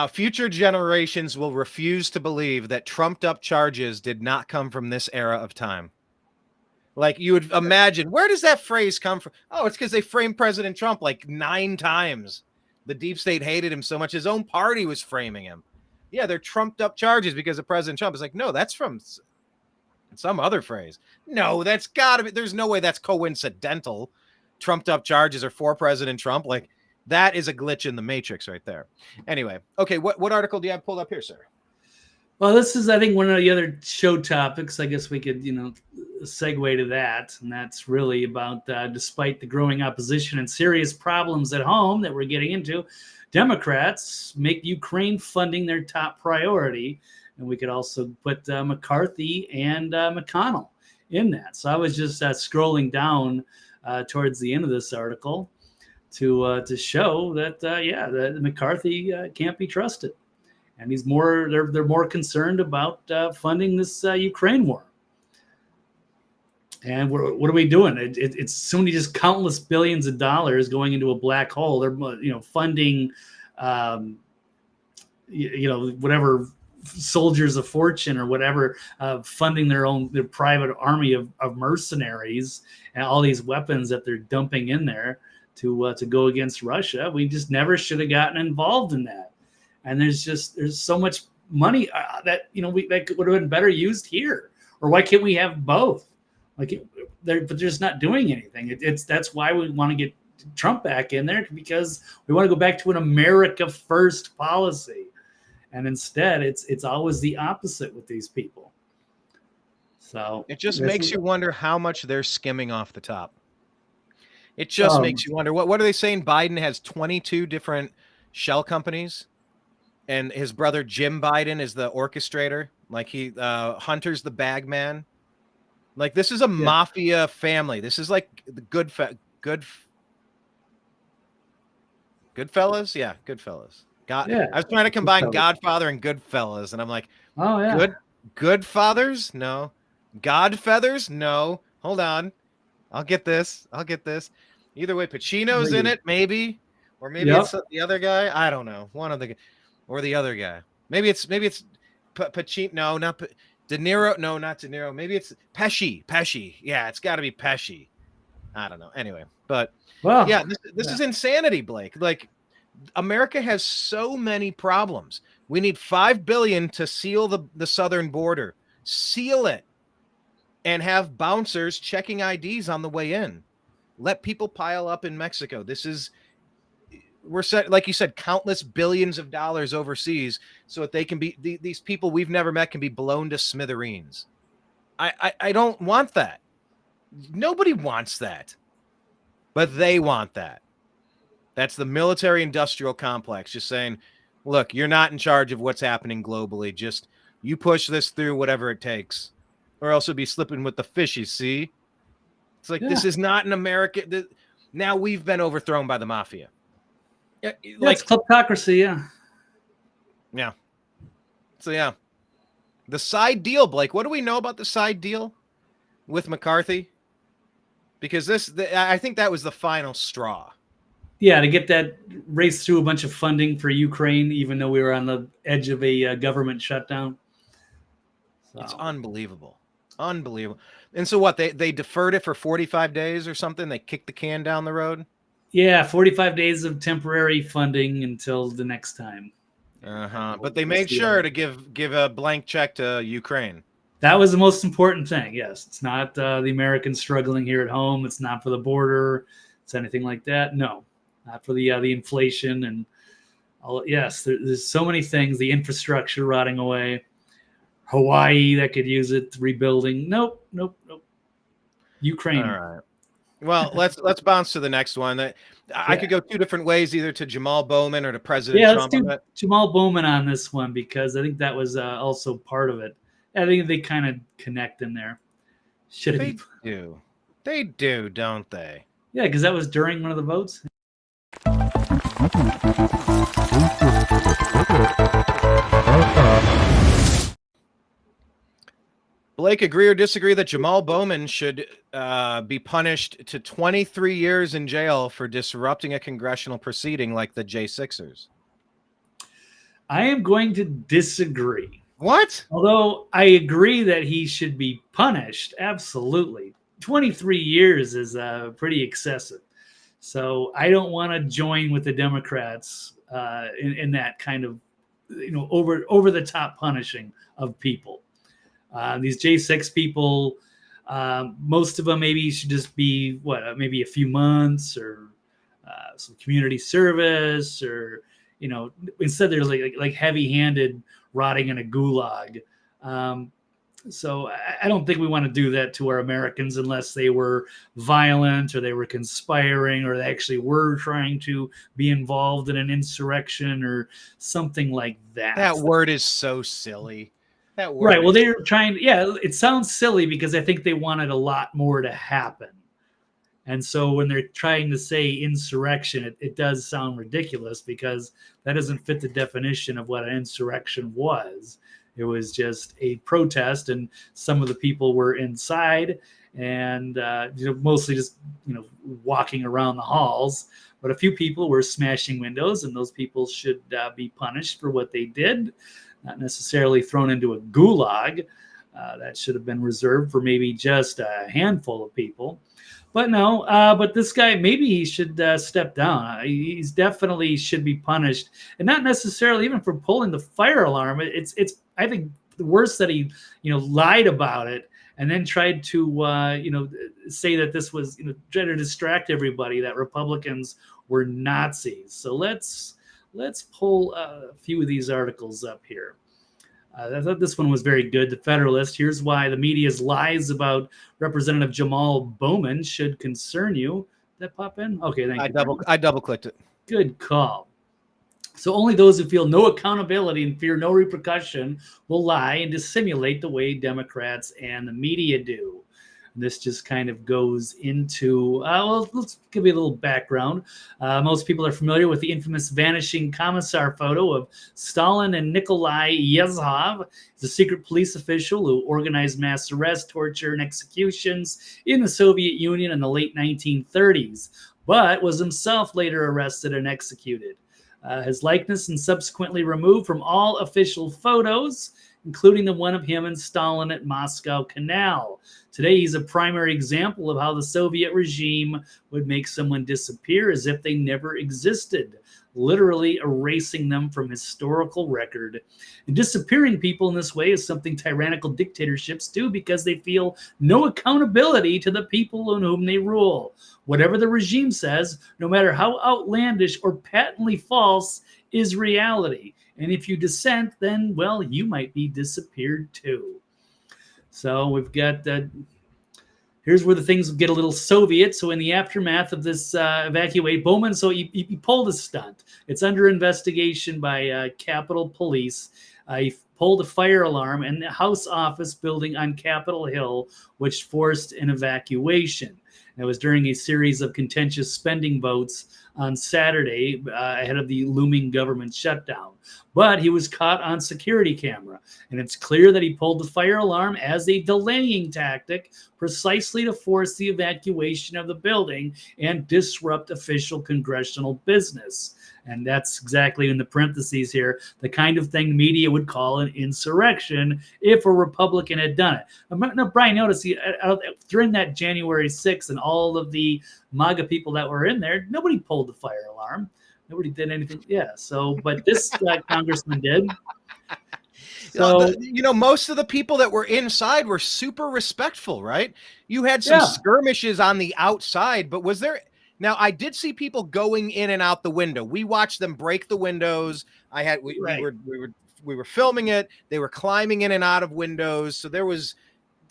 future generations will refuse to believe that trumped up charges did not come from this era of time. Like you would imagine, where does that phrase come from? Oh, it's because they framed President Trump like 9 times. The deep state hated him so much. His own party was framing him. Yeah, they're trumped up charges because of President Trump. It's like, no, that's from some other phrase. No, that's got to be. There's no way that's coincidental. Trumped up charges are for President Trump. Like, that is a glitch in the matrix right there. Anyway, okay, what article do you have pulled up here, sir? Well, this is, I think, one of the other show topics. I guess we could, segue to that. And that's really about, despite the growing opposition and serious problems at home that we're getting into, Democrats make Ukraine funding their top priority. And we could also put McCarthy and McConnell in that. So I was just scrolling down towards the end of this article to show that, that McCarthy can't be trusted. And they're more concerned about funding this Ukraine war. And what are we doing? It's so many just countless billions of dollars going into a black hole. They're funding whatever soldiers of fortune or whatever, funding their private army of mercenaries and all these weapons that they're dumping in there to go against Russia. We just never should have gotten involved in that. And there's so much money that that would have been better used here. Or why can't we have both? But they're just not doing anything. That's why we want to get Trump back in there, because we want to go back to an America first policy. And instead, it's always the opposite with these people. So it just makes you wonder how much they're skimming off the top. It just makes you wonder. What are they saying? Biden has 22 different shell companies, and his brother Jim Biden is the orchestrator. Like Hunter's the bag man. Like, this is a mafia family. This is like the Goodfellas. Yeah, Goodfellas. I was trying to combine Goodfellas. Godfather and Goodfellas, and I'm like, oh yeah, Goodfathers? No. Godfeathers? No. Hold on. I'll get this. Either way, Pacino's in it, maybe. Or maybe it's the other guy. I don't know. One of the or the other guy. Maybe it's Pacino. No, not De Niro. No, not De Niro. Maybe it's Pesci. Yeah, it's got to be Pesci. I don't know. Anyway, but this is insanity, Blake. Like, America has so many problems. We need $5 billion to seal the southern border. Seal it, and have bouncers checking IDs on the way in. Let people pile up in Mexico. We're set, like you said, countless billions of dollars overseas, so that they can be these people we've never met can be blown to smithereens. I don't want that. Nobody wants that, but they want that. That's the military-industrial complex, just saying, look, you're not in charge of what's happening globally. Just you push this through, whatever it takes, or else you'll be slipping with the fishies. See, it's like this is not an America. Now we've been overthrown by the mafia. Yeah, it's kleptocracy. Yeah. So the side deal, Blake. What do we know about the side deal with McCarthy? Because I think that was the final straw. Yeah, to get that race through a bunch of funding for Ukraine, even though we were on the edge of a government shutdown. So. It's unbelievable. And so what? They deferred it for 45 days or something? They kicked the can down the road? Yeah, 45 days of temporary funding until the next time. But they made sure to give a blank check to Ukraine. That was the most important thing, yes. It's not the Americans struggling here at home. It's not for the border. It's anything like that. No. Not for the inflation and all. Yes, there's so many things. The infrastructure rotting away. Hawaii that could use it, rebuilding. Nope. Ukraine. All right. Well, let's bounce to the next one. I could go 2 different ways, either to Jamaal Bowman or to President Trump. Yeah, let's do Jamaal Bowman on this one, because I think that was also part of it. I think they kind of connect in there. They do, don't they? Yeah, because that was during one of the votes. Blake, agree or disagree that Jamaal Bowman should be punished to 23 years in jail for disrupting a congressional proceeding like the J6ers? I am going to disagree. What? Although I agree that he should be punished, absolutely. 23 years is pretty excessive. So I don't want to join with the Democrats in that kind of, over the top punishing of people. These J6 people, most of them maybe should just be maybe a few months or some community service, or instead they're like heavy-handed rotting in a gulag. So I don't think we want to do that to our Americans unless they were violent or they were conspiring or they actually were trying to be involved in an insurrection or something like that. That word is so silly. That word. Right. Well, they're trying. Yeah, it sounds silly because I think they wanted a lot more to happen. And so when they're trying to say insurrection, it does sound ridiculous because that doesn't fit the definition of what an insurrection was. It was just a protest, and some of the people were inside and mostly just walking around the halls. But a few people were smashing windows, and those people should be punished for what they did, not necessarily thrown into a gulag. That should have been reserved for maybe just a handful of people. But no, but this guy, maybe he should step down. He's definitely should be punished, and not necessarily even for pulling the fire alarm. It's I think worse that he lied about it and then tried to say that this was trying to distract everybody that Republicans were Nazis. So let's pull a few of these articles up here. I thought this one was very good. The Federalist. Here's why the media's lies about Representative Jamaal Bowman should concern you. Did that pop in? Okay, thank you. I double clicked it. Good call. So only those who feel no accountability and fear no repercussion will lie and dissimulate the way Democrats and the media do. This just kind of goes into, let's give you a little background. Most people are familiar with the infamous vanishing commissar photo of Stalin and Nikolai Yezhov. He's a secret police official who organized mass arrests, torture, and executions in the Soviet Union in the late 1930s, but was himself later arrested and executed. His likeness and subsequently removed from all official photos, including the one of him and Stalin at Moscow Canal. Today, he's a primary example of how the Soviet regime would make someone disappear as if they never existed, literally erasing them from historical record. And disappearing people in this way is something tyrannical dictatorships do because they feel no accountability to the people on whom they rule. Whatever the regime says, no matter how outlandish or patently false, is reality. And if you dissent, then, well, you might be disappeared too. So we've got, here's where the things get a little Soviet. So in the aftermath of this evacuate, Bowman, so he pulled a stunt. It's under investigation by Capitol Police. He pulled a fire alarm in the House office building on Capitol Hill, which forced an evacuation. It was during a series of contentious spending votes on Saturday ahead of the looming government shutdown. But he was caught on security camera, and it's clear that he pulled the fire alarm as a delaying tactic precisely to force the evacuation of the building and disrupt official congressional business. And that's exactly in the parentheses here, the kind of thing media would call an insurrection if a Republican had done it. Now, Brian, notice during that January 6th and all of the MAGA people that were in there, nobody pulled the fire alarm. Nobody did anything. Yeah. So, but this congressman did. So, most of the people that were inside were super respectful, right? You had some skirmishes on the outside, but was there? Now, I did see people going in and out the window. We watched them break the windows. We were filming it. They were climbing in and out of windows. So there was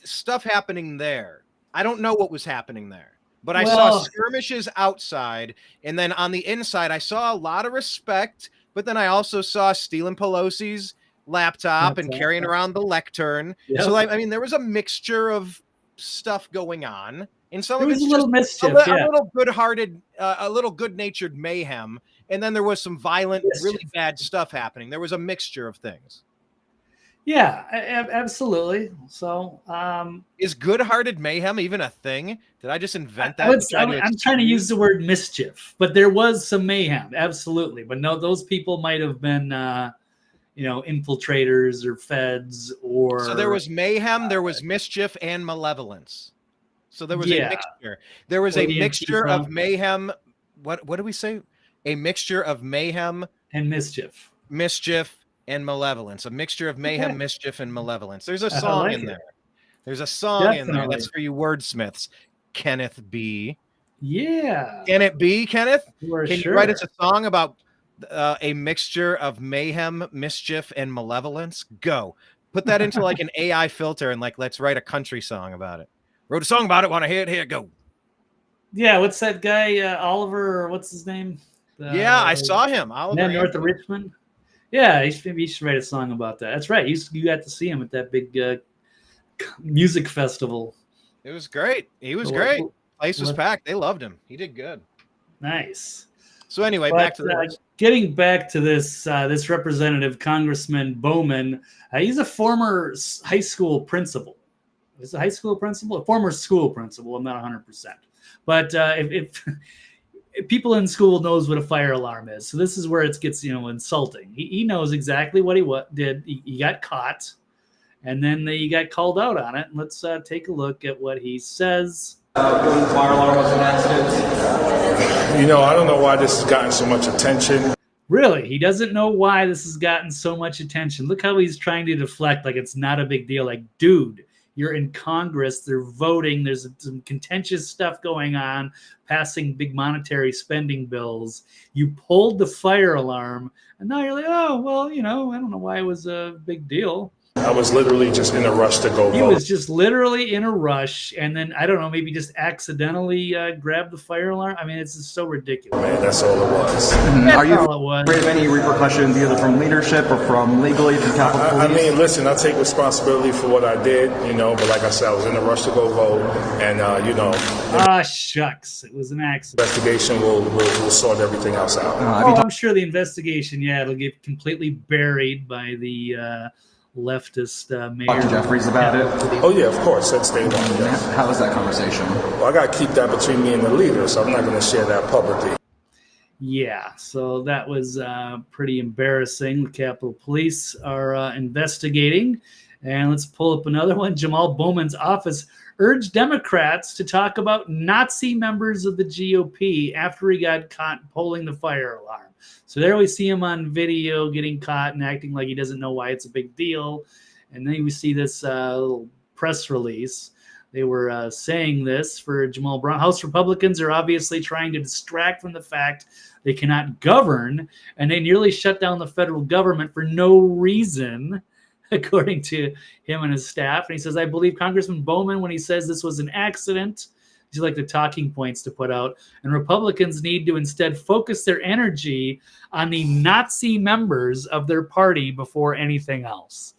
stuff happening there. I don't know what was happening there, but I saw skirmishes outside. And then on the inside, I saw a lot of respect, but then I also saw stealing Pelosi's laptop and carrying around the lectern. Yep. So there was a mixture of stuff going on. And some of it's just mischief, a little good-hearted, a little good-natured mayhem. And then there was some violent, really bad stuff happening. There was a mixture of things. Yeah, absolutely. So, Is good-hearted mayhem even a thing? Did I just invent I that would, to try to I'm trying to excuse? use the word mischief, but there was some mayhem, absolutely. But no, those people might have been, infiltrators or feds So there or was mayhem, there was mischief, and malevolence. So there was a yeah, mixture. There was or a the mixture Antifa of mayhem. What do we say? A mixture of mayhem, and mischief. mischief, and malevolence. A mixture of mayhem, Okay, mischief, and malevolence. There's a I song like in it. there. There's a song in there. That's Definitely. for you wordsmiths. Kenneth B. Yeah, Can it be, Kenneth? for Can you write us sure. a song about a mixture of mayhem, mischief, and malevolence? Go. Put that into like an AI filter and like let's write a country song about it. Wrote a song about it. Want to hear it? Here, go. Yeah, what's that guy, Oliver, or what's his name? Yeah, I The saw him. Oliver man north of Anthony. Richmond. Yeah, maybe you should write a song about that. That's right. You got to see him at that big music festival. It was great. He was What- great. Place was what- packed. They loved him. He did good. Nice. So anyway, But back to the list. getting back to this representative, Congressman Bowman, he's a former high school principal. Is a high school principal? A former school principal. I'm not 100%. But if people in school knows what a fire alarm is, so this is where it gets insulting. He knows exactly what he did. He got caught, and then he got called out on it. Let's take a look at what he says. Fire alarm was an accident. I don't know why this has gotten so much attention. Really, he doesn't know why this has gotten so much attention. Look how he's trying to deflect like it's not a big deal. Like, dude, you're in Congress. They're voting. There's some contentious stuff going on, passing big monetary spending bills. You pulled the fire alarm, and now you're like, oh, well, I don't know why it was a big deal. I was literally just in a rush to go He vote. was just literally in a rush, and then, I don't know, maybe just accidentally grabbed the fire alarm. I mean, it's just so ridiculous. Man, that's all it was. That's Are you all it was. afraid of any repercussions either from leadership or from legal aid and Capitol I Police? mean, listen, I take responsibility for what I did, but like I said, I was in a rush to go vote, and, Ah, shucks. It was an accident. investigation will sort everything else out. Have Oh, you I'm sure the investigation, it'll get completely buried by the leftist talked to mayor. Jeffries about it? Oh, yeah, of course, that's day one, yes. How was that conversation? Well, I got to keep that between me and the leader, so I'm not going to share that publicly. Yeah, so that was pretty embarrassing. The Capitol Police are investigating. And let's pull up another one. Jamaal Bowman's office urged Democrats to talk about Nazi members of the GOP after he got caught pulling the fire alarm. So there we see him on video getting caught and acting like he doesn't know why it's a big deal. And then we see this little press release. They were saying this for Jamaal Brown. House Republicans are obviously trying to distract from the fact they cannot govern, and they nearly shut down the federal government for no reason, according to him and his staff. And he says, I believe Congressman Bowman when he says this was an accident. These are like the talking points to put out. And Republicans need to instead focus their energy on the Nazi members of their party before anything else.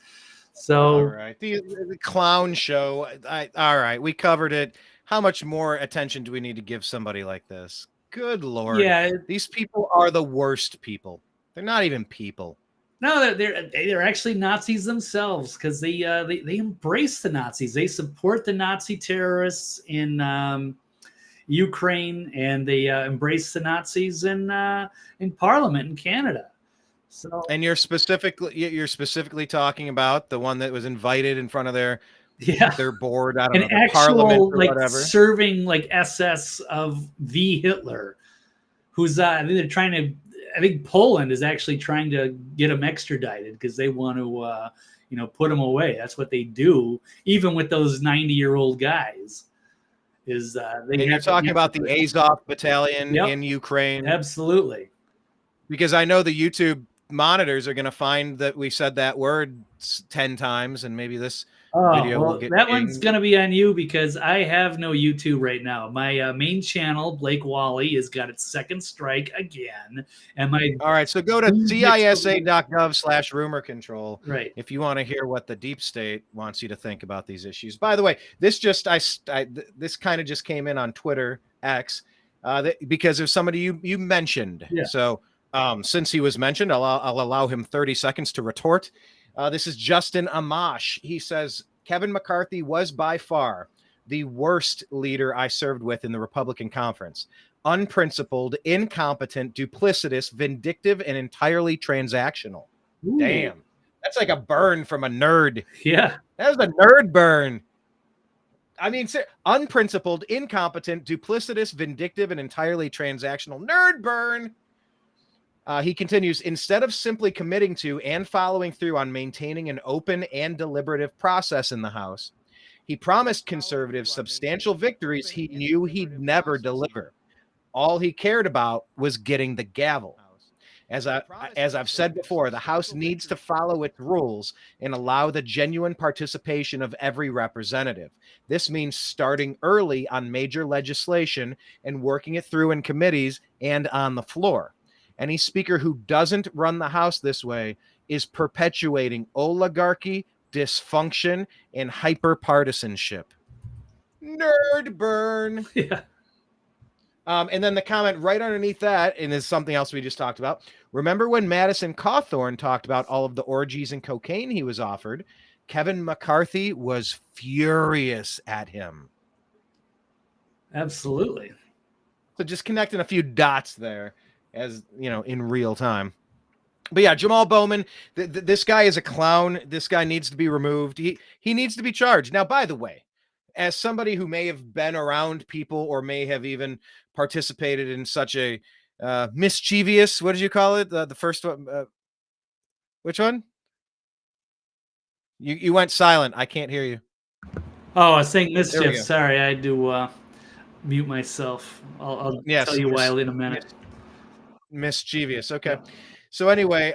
So, All right. The clown show. All right. We covered it. How much more attention do we need to give somebody like this? Good Lord. yeah, These people are the worst people. They're not even people. no, they're actually Nazis themselves because they embrace the Nazis. They support the Nazi terrorists in Ukraine, and they embrace the Nazis in Parliament in Canada. So, And you're specifically talking about the one that was invited in front of their board, I don't an know, their actual parliament or like whatever. serving like SS of the Hitler, who's I think they're trying to. I think Poland is actually trying to get him extradited because they want to, put him away. That's what they do, even with those 90-year-old guys. Is And you're talking about the Azov battalion in Ukraine? Absolutely. Because I know the YouTube monitors are going to find that we said that word 10 times, and maybe this video will get that one's pinged. going to be on you because I have no YouTube right now. My main channel, Blake Walley, has got its second strike again. And All right, so go to cisa.gov/rumor control right. if you want to hear what the deep state wants you to think about these issues. By the way, this this kind of just came in on Twitter X because of somebody you mentioned. Yeah. So since he was mentioned, I'll allow him 30 seconds to retort. This is Justin Amash. He says, Kevin McCarthy was by far the worst leader I served with in the Republican conference. Unprincipled, incompetent, duplicitous, vindictive, and entirely transactional. Ooh. Damn. That's like a burn from a nerd. Yeah. That was a nerd burn. I mean, unprincipled, incompetent, duplicitous, vindictive, and entirely transactional. Nerd burn. He continues, instead of simply committing to and following through on maintaining an open and deliberative process in the House, he promised conservatives substantial victories he knew he'd never deliver. All he cared about was getting the gavel. As I've said before, the House needs to follow its rules and allow the genuine participation of every representative. This means starting early on major legislation and working it through in committees and on the floor. Any speaker who doesn't run the House this way is perpetuating oligarchy, dysfunction, and hyperpartisanship. Nerd burn. Yeah. And then the comment right underneath that, and is something else we just talked about. Remember when Madison Cawthorn talked about all of the orgies and cocaine he was offered? Kevin McCarthy was furious at him. Absolutely. So just connecting a few dots there, as you know, in real time. But yeah, Jamaal Bowman, this guy is a clown. This guy needs to be removed. He needs to be charged. Now, by the way, as somebody who may have been around people or may have even participated in such a mischievous, what did you call it? The first one, which one? You went silent. I can't hear you. Oh, I was saying There we mischief. go. Sorry, I had to mute myself. I'll Yes, tell you why in a minute. Mischievous. Okay. So anyway,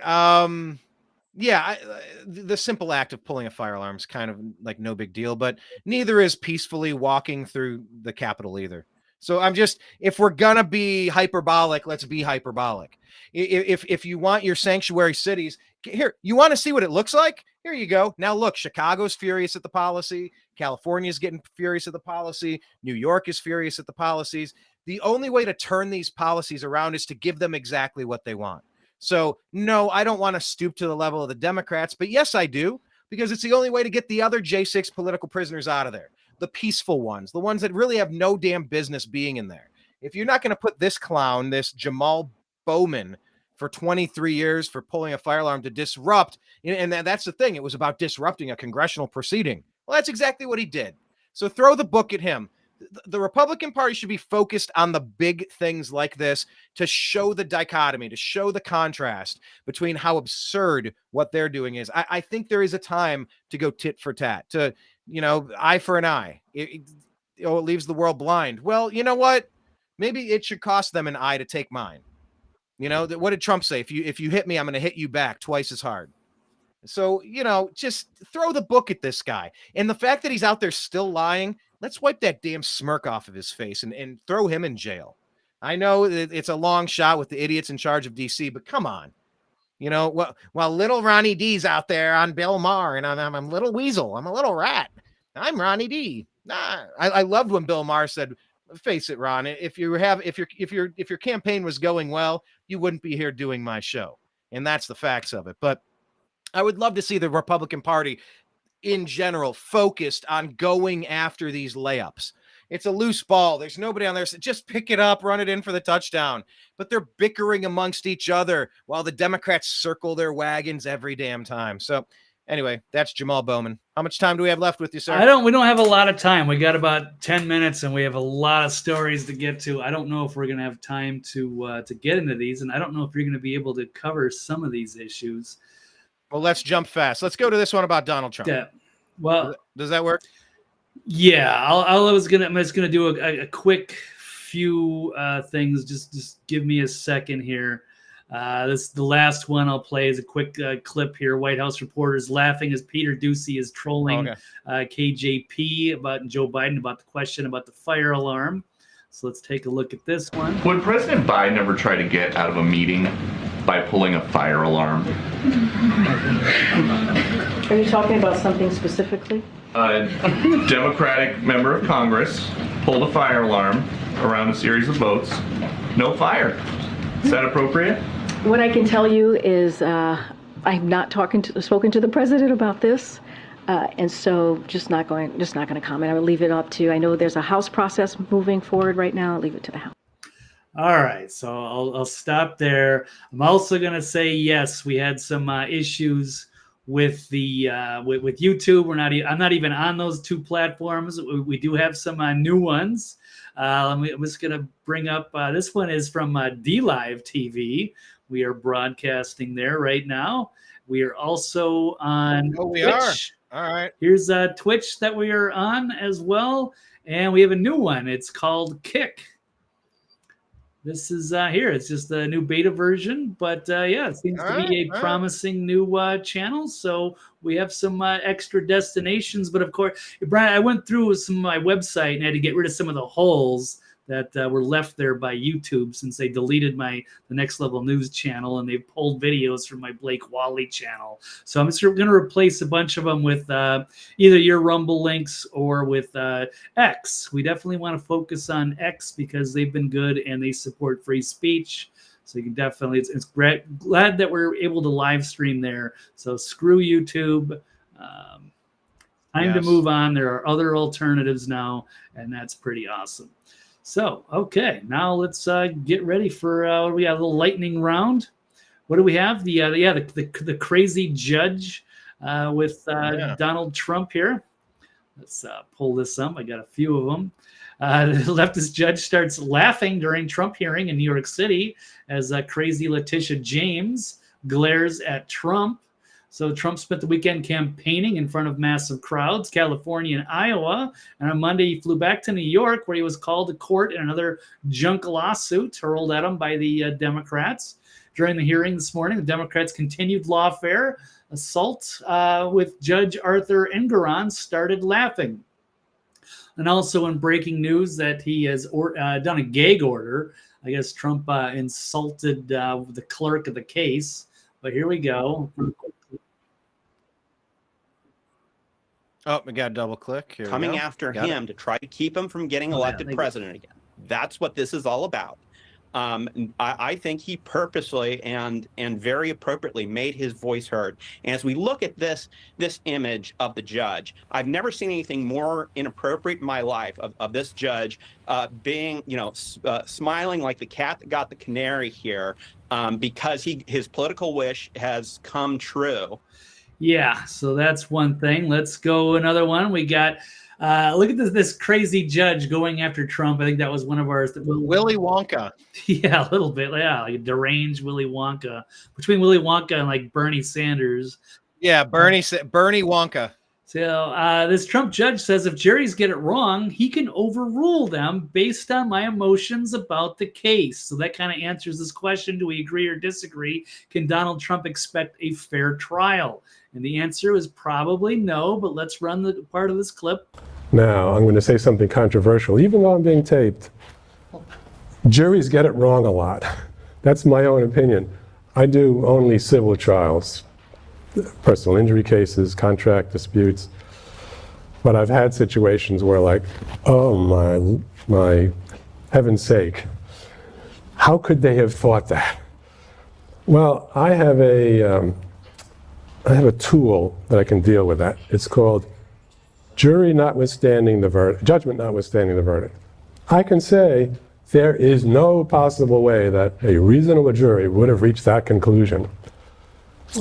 yeah, the simple act of pulling a fire alarm is kind of like no big deal, but neither is peacefully walking through the Capitol either. So I'm just, if we're gonna be hyperbolic, let's be hyperbolic. If you want your sanctuary cities, here, you want to see what it looks like? Here you go. Now look, Chicago's furious at the policy. California's getting furious at the policy. New York is furious at the policies. The only way to turn these policies around is to give them exactly what they want. So, no, I don't want to stoop to the level of the Democrats, but yes, I do, because it's the only way to get the other J6 political prisoners out of there, the peaceful ones, the ones that really have no damn business being in there. If you're not going to put this clown, this Jamaal Bowman, for 23 years for pulling a fire alarm to disrupt, and that's the thing, it was about disrupting a congressional proceeding. Well, that's exactly what he did. So throw the book at him. The Republican Party should be focused on the big things like this to show the dichotomy, to show the contrast between how absurd what they're doing is. I think there is a time to go tit for tat, to, you know, eye for an eye. It leaves the world blind. Well, you know what? Maybe it should cost them an eye to take mine. You know, what did Trump say? If you hit me, I'm going to hit you back twice as hard. So, you know, just throw the book at this guy. And the fact that he's out there still lying, let's wipe that damn smirk off of his face and throw him in jail. I know it's a long shot with the idiots in charge of DC, but come on. You know, while little Ronnie D's out there on Bill Maher, and I'm little weasel, I'm a little rat. I'm Ronnie D. I loved when Bill Maher said, face it, Ron, if your campaign was going well, you wouldn't be here doing my show. And that's the facts of it. But I would love to see the Republican Party in general focused on going after these layups. It's a loose ball. There's nobody on there. So just pick it up, run it in for the touchdown. But they're bickering amongst each other while the Democrats circle their wagons every damn time. So anyway, that's Jamaal Bowman. How much time do we have left with you, sir? We don't have a lot of time. We got about 10 minutes and we have a lot of stories to get to. I don't know if we're going to have time to get into these, and I don't know if you're going to be able to cover some of these issues. Well, let's jump fast. Let's go to this one about Donald Trump. Yeah. Well, does that work? Yeah, I'm just gonna do a quick few things. Just give me a second here. This the last one I'll play is a quick clip here. White House reporters laughing as Peter Doocy is trolling KJP about Joe Biden about the question about the fire alarm. So let's take a look at this one. Would President Biden ever try to get out of a meeting by pulling a fire alarm? Are you talking about something specifically? A Democratic member of Congress pulled a fire alarm around a series of votes. No fire. Is that appropriate? What I can tell you is I have not spoken to the president about this, and so just not going to comment. I will leave it up to. I know there's a House process moving forward right now. I'll leave it to the House. All right, so I'll stop there. I'm also going to say yes. We had some issues with the with YouTube. I'm not even on those two platforms. We do have some new ones. I'm just going to bring up this one is from DLive TV. We are broadcasting there right now. We are also on Twitch. All right. Here's Twitch that we are on as well, and we have a new one. It's called Kick. This is here. It's just a new beta version, but yeah, it seems to be a promising new channel. So we have some extra destinations. But of course, Brian, I went through some of my website and had to get rid of some of the holes that were left there by YouTube since they deleted the Next Level News channel and they pulled videos from my Blake Walley channel. So I'm just going to replace a bunch of them with either your Rumble links or with X. We definitely want to focus on X because they've been good and they support free speech. So you can definitely, it's great. Glad that we're able to live stream there. So screw YouTube. Time to move on. There are other alternatives now, and that's pretty awesome. So, okay, now let's get ready for we have a little lightning round. What do we have? The crazy judge with Donald Trump here. Let's pull this up. I got a few of them. The leftist judge starts laughing during Trump hearing in New York City as crazy Letitia James glares at Trump. So Trump spent the weekend campaigning in front of massive crowds, California and Iowa. And on Monday, he flew back to New York, where he was called to court in another junk lawsuit hurled at him by the Democrats. During the hearing this morning, the Democrats' continued lawfare assault with Judge Arthur Engoron started laughing. And also in breaking news that he has done a gag order. I guess Trump insulted the clerk of the case. But here we go. Oh, we got a double click. Here coming after him to try to keep him from getting elected president again. That's what this is all about. I think he purposely and very appropriately made his voice heard. And as we look at this image of the judge, I've never seen anything more inappropriate in my life of this judge being, smiling like the cat that got the canary here because his political wish has come true. Yeah, so that's one thing. Let's go another one. We got look at this crazy judge going after Trump. I think that was one of ours. Willy Wonka. Yeah, a little bit. Yeah, like a deranged Willy Wonka. Between Willy Wonka and like Bernie Sanders. Yeah, Bernie Wonka. So this Trump judge says if juries get it wrong, he can overrule them based on my emotions about the case. So that kind of answers this question. Do we agree or disagree? Can Donald Trump expect a fair trial? And the answer is probably no, but let's run the part of this clip. Now, I'm going to say something controversial, even though I'm being taped. Juries get it wrong a lot. That's my own opinion. I do only civil trials, personal injury cases, contract disputes. But I've had situations where like, oh my heaven's sake, how could they have thought that? Well, I have a tool that I can deal with that. It's called judgment notwithstanding the verdict. I can say there is no possible way that a reasonable jury would have reached that conclusion.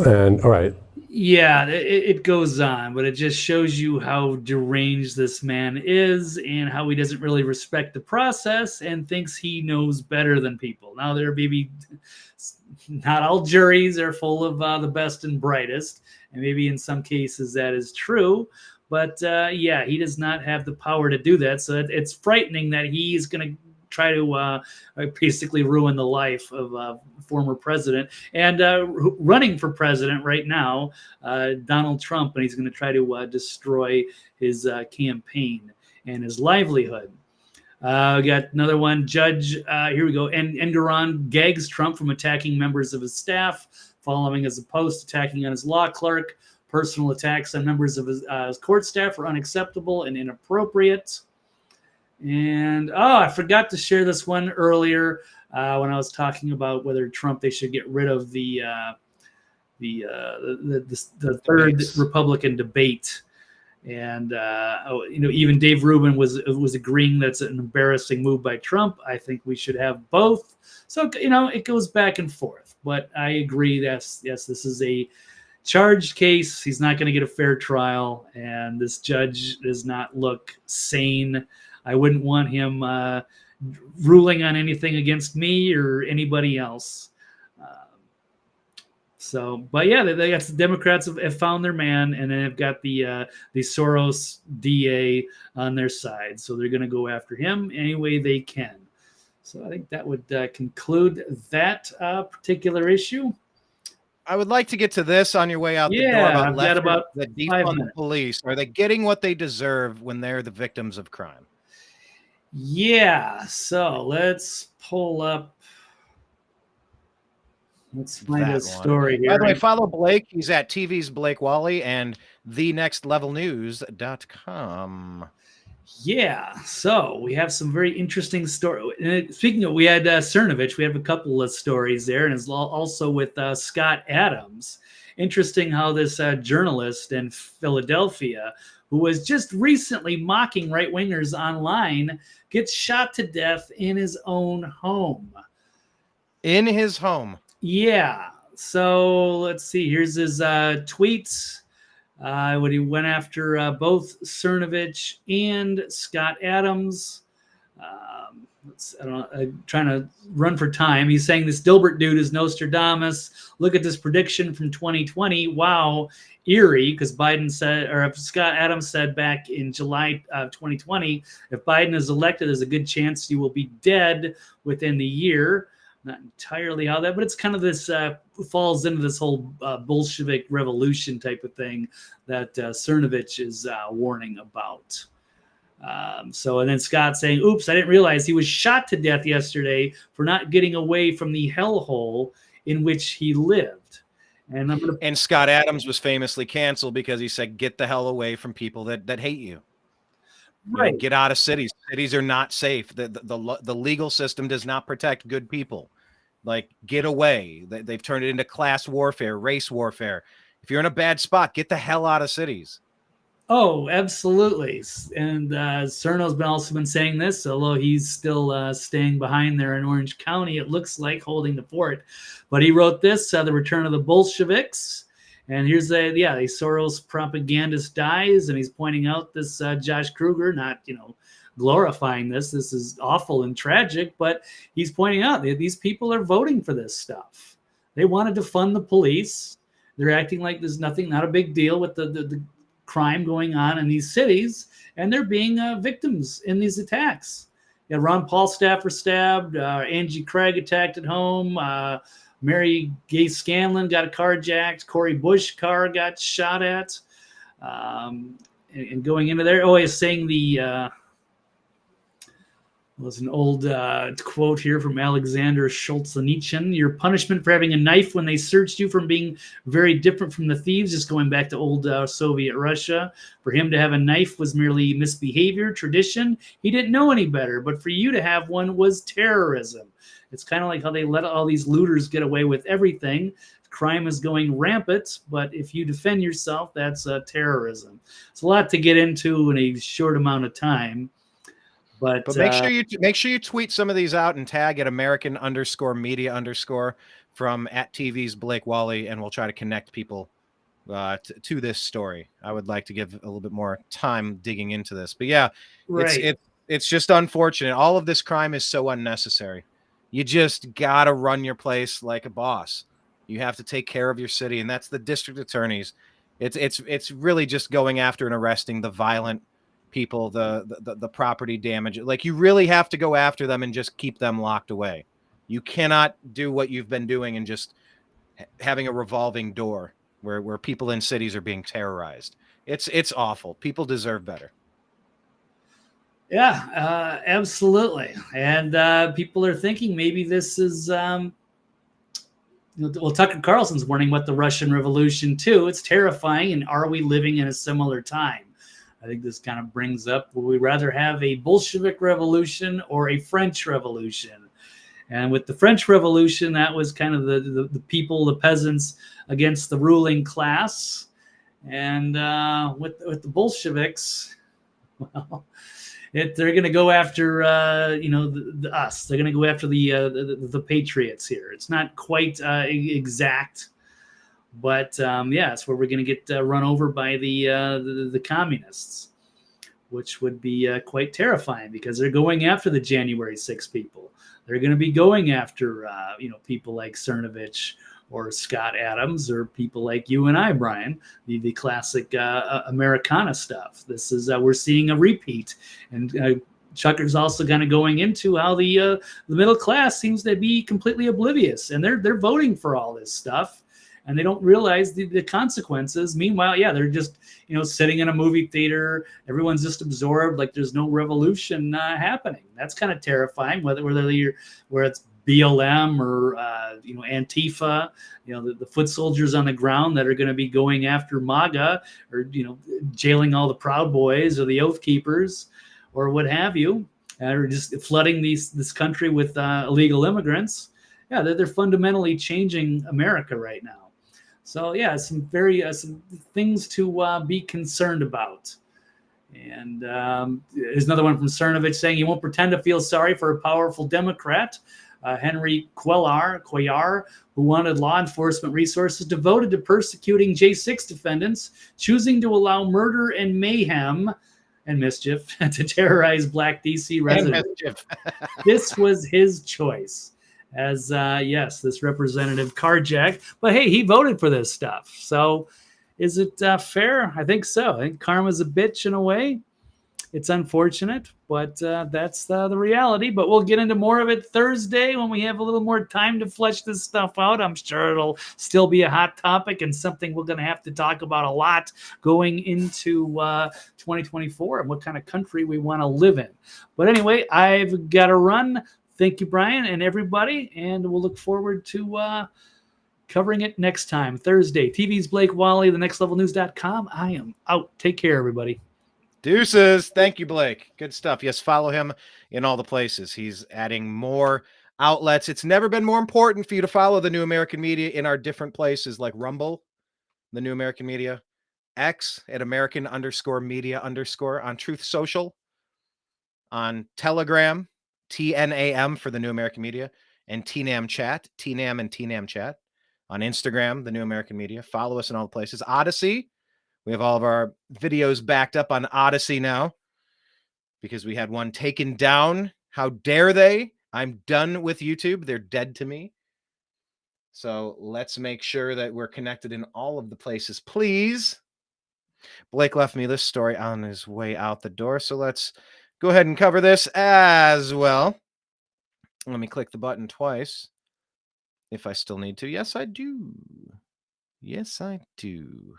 And all right. Yeah, it goes on, but it just shows you how deranged this man is and how he doesn't really respect the process and thinks he knows better than people. Now, there may be not all juries are full of the best and brightest, and maybe in some cases that is true. But yeah, he does not have the power to do that. So it's frightening that he's going to try to basically ruin the life of a former president and running for president right now, Donald Trump, and he's going to try to destroy his campaign and his livelihood. We got another one. Judge, here we go. Engoron gags Trump from attacking members of his staff, following as a post attacking on his law clerk. Personal attacks on members of his court staff are unacceptable and inappropriate. And, I forgot to share this one earlier when I was talking about whether they should get rid of the the third Debates. Republican debate. And even Dave Rubin was agreeing that's an embarrassing move by Trump. I think we should have both. So it goes back and forth. But I agree. Yes, this is a charged case. He's not going to get a fair trial, and this judge does not look sane. I wouldn't want him ruling on anything against me or anybody else. But yeah, they got the Democrats have found their man, and then they've got the Soros DA on their side. So they're going to go after him any way they can. So I think that would conclude that particular issue. I would like to get to this on your way out the door I've got about the 5 defund minutes. police. Are they getting what they deserve when they're the victims of crime? Yeah. So let's pull up. Let's find a story here. By the way, follow Blake. He's at TV's Blake Walley and thenextlevelnews.com. Yeah, so we have some very interesting stories. Speaking of, we had Cernovich. We have a couple of stories there, and it's also with Scott Adams. Interesting how this journalist in Philadelphia, who was just recently mocking right-wingers online, gets shot to death in his own home. In his home? Yeah. So let's see. Here's his tweets. When he went after both Cernovich and Scott Adams. I'm trying to run for time. He's saying this Dilbert dude is Nostradamus. Look at this prediction from 2020. Wow, eerie, because Biden said, or if Scott Adams said back in July 2020, if Biden is elected, there's a good chance you will be dead within the year. Not entirely how that, but it's kind of this falls into this whole Bolshevik revolution type of thing that Cernovich is warning about. And then Scott saying, oops, I didn't realize he was shot to death yesterday for not getting away from the hellhole in which he lived. And Scott Adams was famously canceled because he said, get the hell away from people that hate you. Right. Get out of cities. Cities are not safe. The legal system does not protect good people. Like, get away. They've turned it into class warfare, race warfare. If you're in a bad spot, get the hell out of cities. Oh, absolutely. And Cerno's also been saying this, although he's still staying behind there in Orange County, it looks like, holding the fort. But he wrote this, The Return of the Bolsheviks. And here's the Soros propagandist dies, and he's pointing out this Josh Kruger, not, glorifying this. This is awful and tragic, but he's pointing out that these people are voting for this stuff. They want to defund the police. They're acting like there's not a big deal with the crime going on in these cities, and they're being victims in these attacks. Yeah, Ron Paul staffer stabbed, Angie Craig attacked at home, Mary Gay Scanlon got carjacked, Cori Bush car got shot at, and going into there. Oh, he's saying was an old quote here from Alexander Solzhenitsyn. Your punishment for having a knife when they searched you from being very different from the thieves, just going back to old Soviet Russia. For him to have a knife was merely misbehavior, tradition. He didn't know any better. But for you to have one was terrorism. It's kind of like how they let all these looters get away with everything. Crime is going rampant, but if you defend yourself, that's terrorism. It's a lot to get into in a short amount of time. But make sure you tweet some of these out and tag at American_media_ from at TV's Blake Walley, and we'll try to connect people to this story. I would like to give a little bit more time digging into this, but yeah, right. It's just unfortunate. All of this crime is so unnecessary. You just gotta run your place like a boss. You have to take care of your city, and that's the district attorneys. It's really just going after and arresting the violent people, the property damage. Like, you really have to go after them and just keep them locked away. You cannot do what you've been doing and just having a revolving door where people in cities are being terrorized. It's awful. People deserve better. Yeah, absolutely. And people are thinking maybe this is Tucker Carlson's warning about the Russian Revolution too. It's terrifying, and are we living in a similar time? I think this kind of brings up, would we rather have a Bolshevik revolution or a French revolution? And with the French Revolution, that was kind of the people, the peasants against the ruling class. And with the Bolsheviks, well, they're going to go after us. They're going to go after the patriots here. It's not quite exact, but it's where we're going to get run over by the communists, which would be quite terrifying because they're going after the January 6 people. They're going to be going after people like Cernovich or Scott Adams or people like you and I, Brian, the classic Americana stuff. This is we're seeing a repeat, and Chucker's also kind of going into how the middle class seems to be completely oblivious, and they're voting for all this stuff, and they don't realize the consequences. Meanwhile, they're just sitting in a movie theater, everyone's just absorbed, like there's no revolution happening. That's kind of terrifying. Whether it's BLM or Antifa, the foot soldiers on the ground that are going to be going after MAGA or jailing all the Proud Boys or the Oath Keepers or what have you, or just flooding this country with illegal immigrants. They're fundamentally changing America right now. So some very some things to be concerned about. And there's another one from Cernovich saying he won't pretend to feel sorry for a powerful Democrat. Henry Cuellar, who wanted law enforcement resources devoted to persecuting J6 defendants, choosing to allow murder and mayhem and mischief to terrorize Black DC residents. This was his choice. As this Representative Carjack, but hey, he voted for this stuff. So is it fair? I think so. I think karma's a bitch in a way. It's unfortunate, but that's the reality. But we'll get into more of it Thursday when we have a little more time to flesh this stuff out. I'm sure it'll still be a hot topic and something we're going to have to talk about a lot going into 2024 and what kind of country we want to live in. But anyway, I've got to run. Thank you, Brian, and everybody, and we'll look forward to covering it next time, Thursday. TV's Blake Walley, thenextlevelnews.com. I am out. Take care, everybody. Deuces. Thank you, Blake. Good stuff. Yes, follow him in all the places. He's adding more outlets. It's never been more important for you to follow the New American Media in our different places like Rumble, the New American Media, X at American_media_ on Truth Social, on Telegram, TNAM for the New American Media, and TNAM Chat, TNAM and TNAM Chat. On Instagram, the New American Media. Follow us in all the places. Odyssey. We have all of our videos backed up on Odyssey now because we had one taken down. How dare they? I'm done with YouTube. They're dead to me. So let's make sure that we're connected in all of the places, please. Blake left me this story on his way out the door, so let's go ahead and cover this as well. Let me click the button twice if I still need to. Yes, I do. Yes, I do.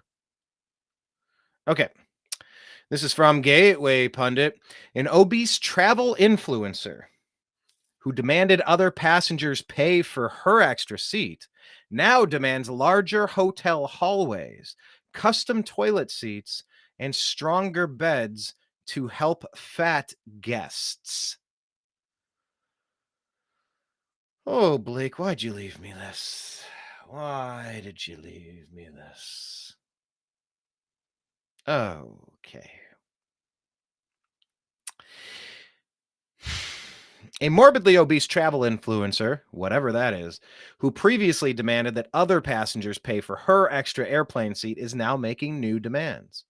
Okay. This is from Gateway Pundit. An obese travel influencer who demanded other passengers pay for her extra seat now demands larger hotel hallways, custom toilet seats, and stronger beds to help fat guests. Oh, Blake, why'd you leave me this? Why did you leave me this? Okay. A morbidly obese travel influencer, whatever that is, who previously demanded that other passengers pay for her extra airplane seat is now making new demands.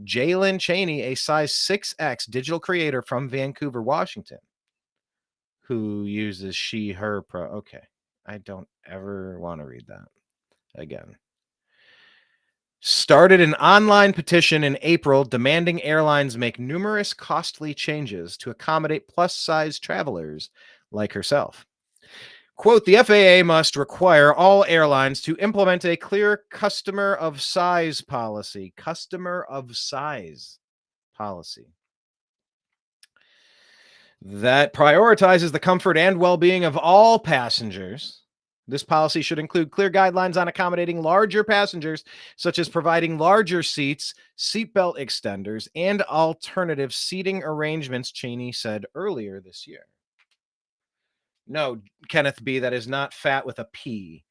Jalen Cheney, a size 6X digital creator from Vancouver, Washington, who uses she, her pro. Okay. I don't ever want to read that again. Started an online petition in April demanding airlines make numerous costly changes to accommodate plus-size travelers like herself. Quote, the FAA must require all airlines to implement a clear customer of size policy. Customer of size policy that prioritizes the comfort and well-being of all passengers. This policy should include clear guidelines on accommodating larger passengers, such as providing larger seats, seatbelt extenders, and alternative seating arrangements, Cheney said earlier this year. No, Kenneth B, that is not fat with a P.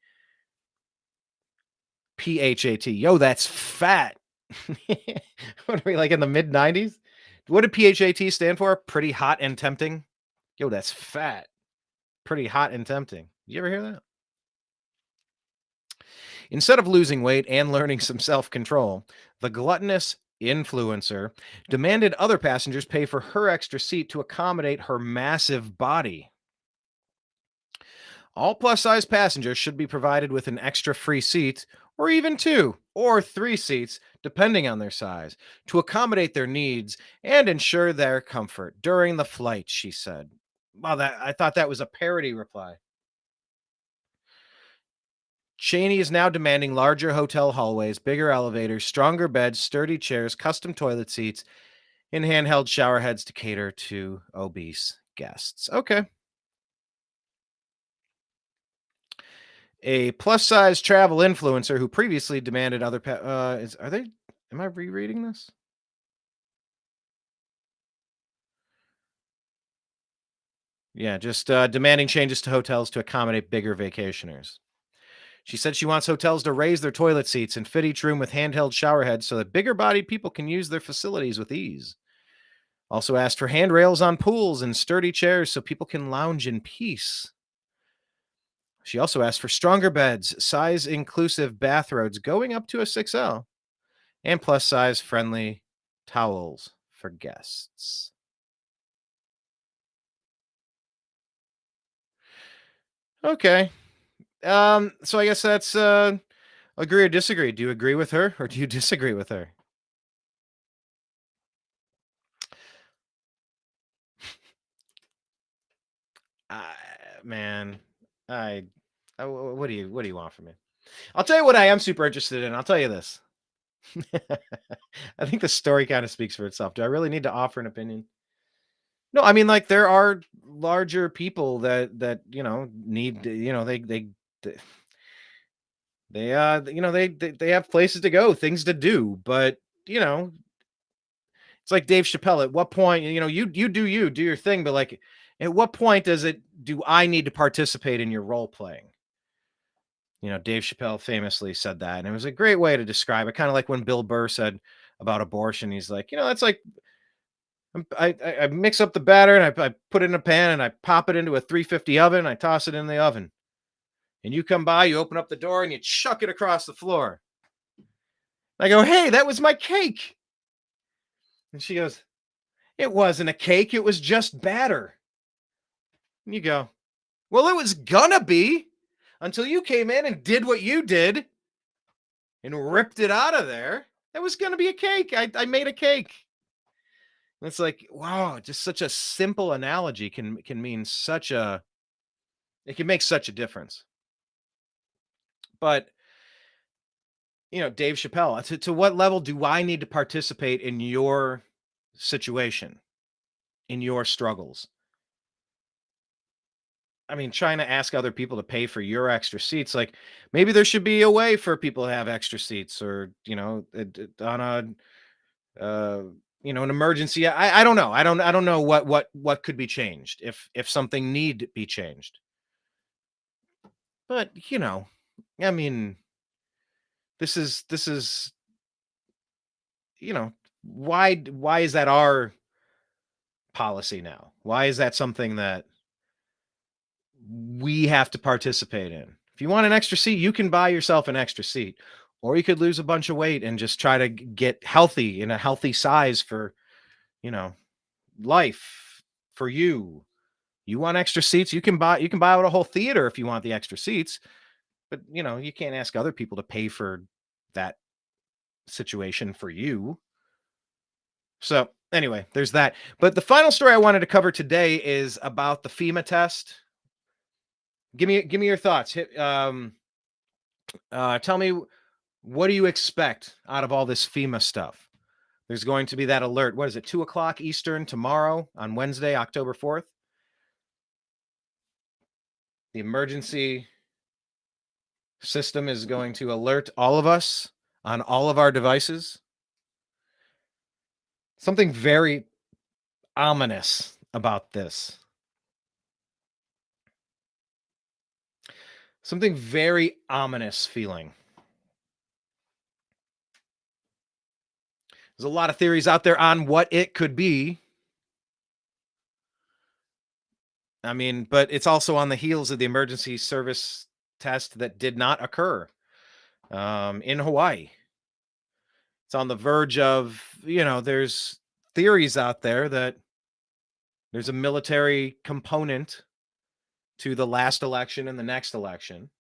P-H-A-T. Yo, that's fat. What are we, like in the mid-90s? What did P-H-A-T stand for? Pretty hot and tempting? Yo, that's fat. Pretty hot and tempting. You ever hear that? Instead of losing weight and learning some self-control, the gluttonous influencer demanded other passengers pay for her extra seat to accommodate her massive body. All plus-size passengers should be provided with an extra free seat, or even 2 or 3 seats, depending on their size, to accommodate their needs and ensure their comfort during the flight, she said. Wow, I thought that was a parody reply. Cheney is now demanding larger hotel hallways, bigger elevators, stronger beds, sturdy chairs, custom toilet seats, and handheld shower heads to cater to obese guests. Okay. A plus-size travel influencer who previously demanded other am I rereading this? Yeah, just demanding changes to hotels to accommodate bigger vacationers. She said she wants hotels to raise their toilet seats and fit each room with handheld shower heads so that bigger-bodied people can use their facilities with ease. Also asked for handrails on pools and sturdy chairs so people can lounge in peace. She also asked for stronger beds, size-inclusive bathrobes going up to a 6L, and plus-size friendly towels for guests. Okay. So I guess that's agree or disagree. Do you agree with her or do you disagree with her? Man, what do you want from me? I'll tell you what I am super interested in. I'll tell you this. I think the story kind of speaks for itself. Do I really need to offer an opinion? No, I mean, like, there are larger people that need, they have places to go, things to do, but it's like Dave Chappelle. At what point, you do your thing, but like, at what point do I need to participate in your role playing? Dave Chappelle famously said that, and it was a great way to describe it. Kind of like when Bill Burr said about abortion. He's like, it's like I mix up the batter and I put it in a pan and I pop it into a 350 oven. And I toss it in the oven, and you come by, you open up the door, and you chuck it across the floor. I go, hey, that was my cake. And she goes, it wasn't a cake. It was just batter. And you go, well, it was gonna be until you came in and did what you did and ripped it out of there. It was gonna be a cake. I made a cake. And it's like, wow, just such a simple analogy can mean it can make such a difference. But Dave Chappelle, to what level do I need to participate in your situation, in your struggles? I mean, trying to ask other people to pay for your extra seats, like maybe there should be a way for people to have extra seats, or on an emergency. I don't know. I don't know what could be changed if something need be changed. But I mean, this is why is that our policy now? Why is that something that we have to participate in? If you want an extra seat, you can buy yourself an extra seat, or you could lose a bunch of weight and just try to get healthy in a healthy size for, life for you. You want extra seats, you can buy out a whole theater if you want the extra seats, but you can't ask other people to pay for that situation for you. So anyway, there's that. But the final story I wanted to cover today is about the FEMA test. Give me your thoughts. Tell me, what do you expect out of all this FEMA stuff? There's going to be that alert. What is it? 2:00 Eastern tomorrow on Wednesday, October 4th. The emergency system is going to alert all of us on all of our devices. Something very ominous about this. something very ominous feeling. There's a lot of theories out there on what it could be. I mean, but it's also on the heels of the emergency service test that did not occur in Hawaii. It's on the verge of, there's theories out there that there's a military component to the last election and the next election.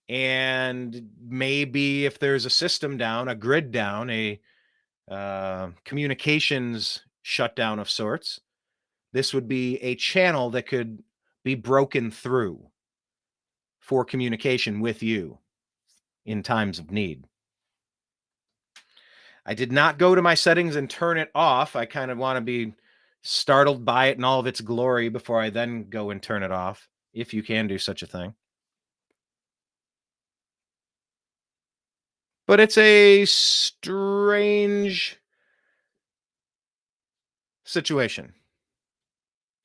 And maybe if there's a system down, a grid down, a communications shutdown of sorts, this would be a channel that could be broken through for communication with you in times of need. I did not go to my settings and turn it off. I kind of want to be startled by it in all of its glory before I then go and turn it off, if you can do such a thing. But it's a strange situation.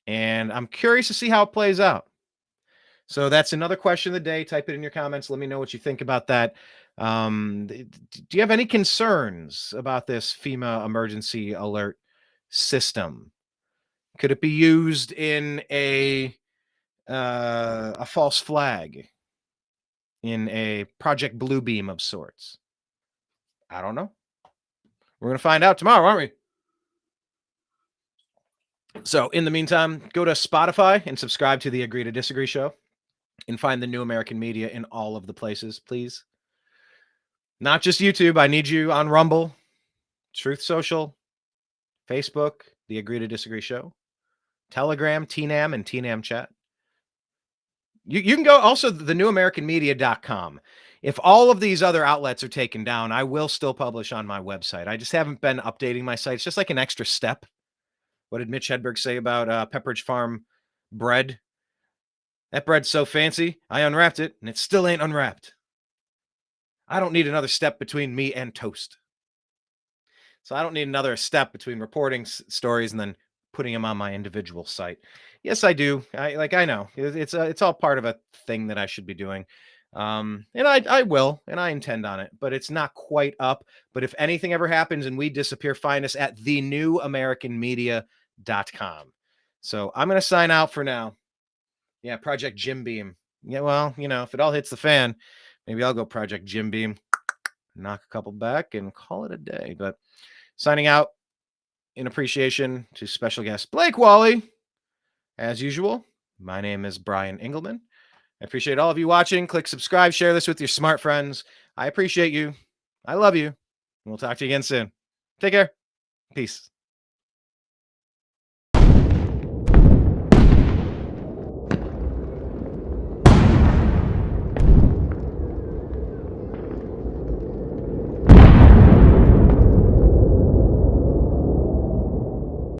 And I'm curious to see how it plays out. So that's another question of the day. Type it in your comments. Let me know what you think about that. Do you have any concerns about this FEMA emergency alert system? Could it be used in a false flag, in a Project Bluebeam of sorts? I don't know. We're going to find out tomorrow, aren't we? So in the meantime, go to Spotify and subscribe to the Agree to Disagree show and find the New American Media in all of the places, please. Not just YouTube. I need you on Rumble, Truth Social, Facebook, the Agree to Disagree show, Telegram, TNAM, and TNAM chat. You can go also the newamericanmedia.com. If all of these other outlets are taken down, I will still publish on my website. I just haven't been updating my site. It's just like an extra step. What did Mitch Hedberg say about Pepperidge Farm bread? That bread's so fancy, I unwrapped it, and it still ain't unwrapped. I don't need another step between me and toast. So I don't need another step between reporting stories and then putting them on my individual site. Yes, I do. I know. It's all part of a thing that I should be doing. And I will, and I intend on it, but it's not quite up. But if anything ever happens and we disappear, find us at thenewamericanmedia.com. So I'm going to sign out for now. Yeah, Project Jim Beam. Yeah, well, if it all hits the fan, maybe I'll go Project Jim Beam, knock a couple back and call it a day. But signing out in appreciation to special guest Blake Walley. As usual, my name is Brian Engelman. I appreciate all of you watching. Click subscribe, share this with your smart friends. I appreciate you. I love you. We'll talk to you again soon. Take care. Peace.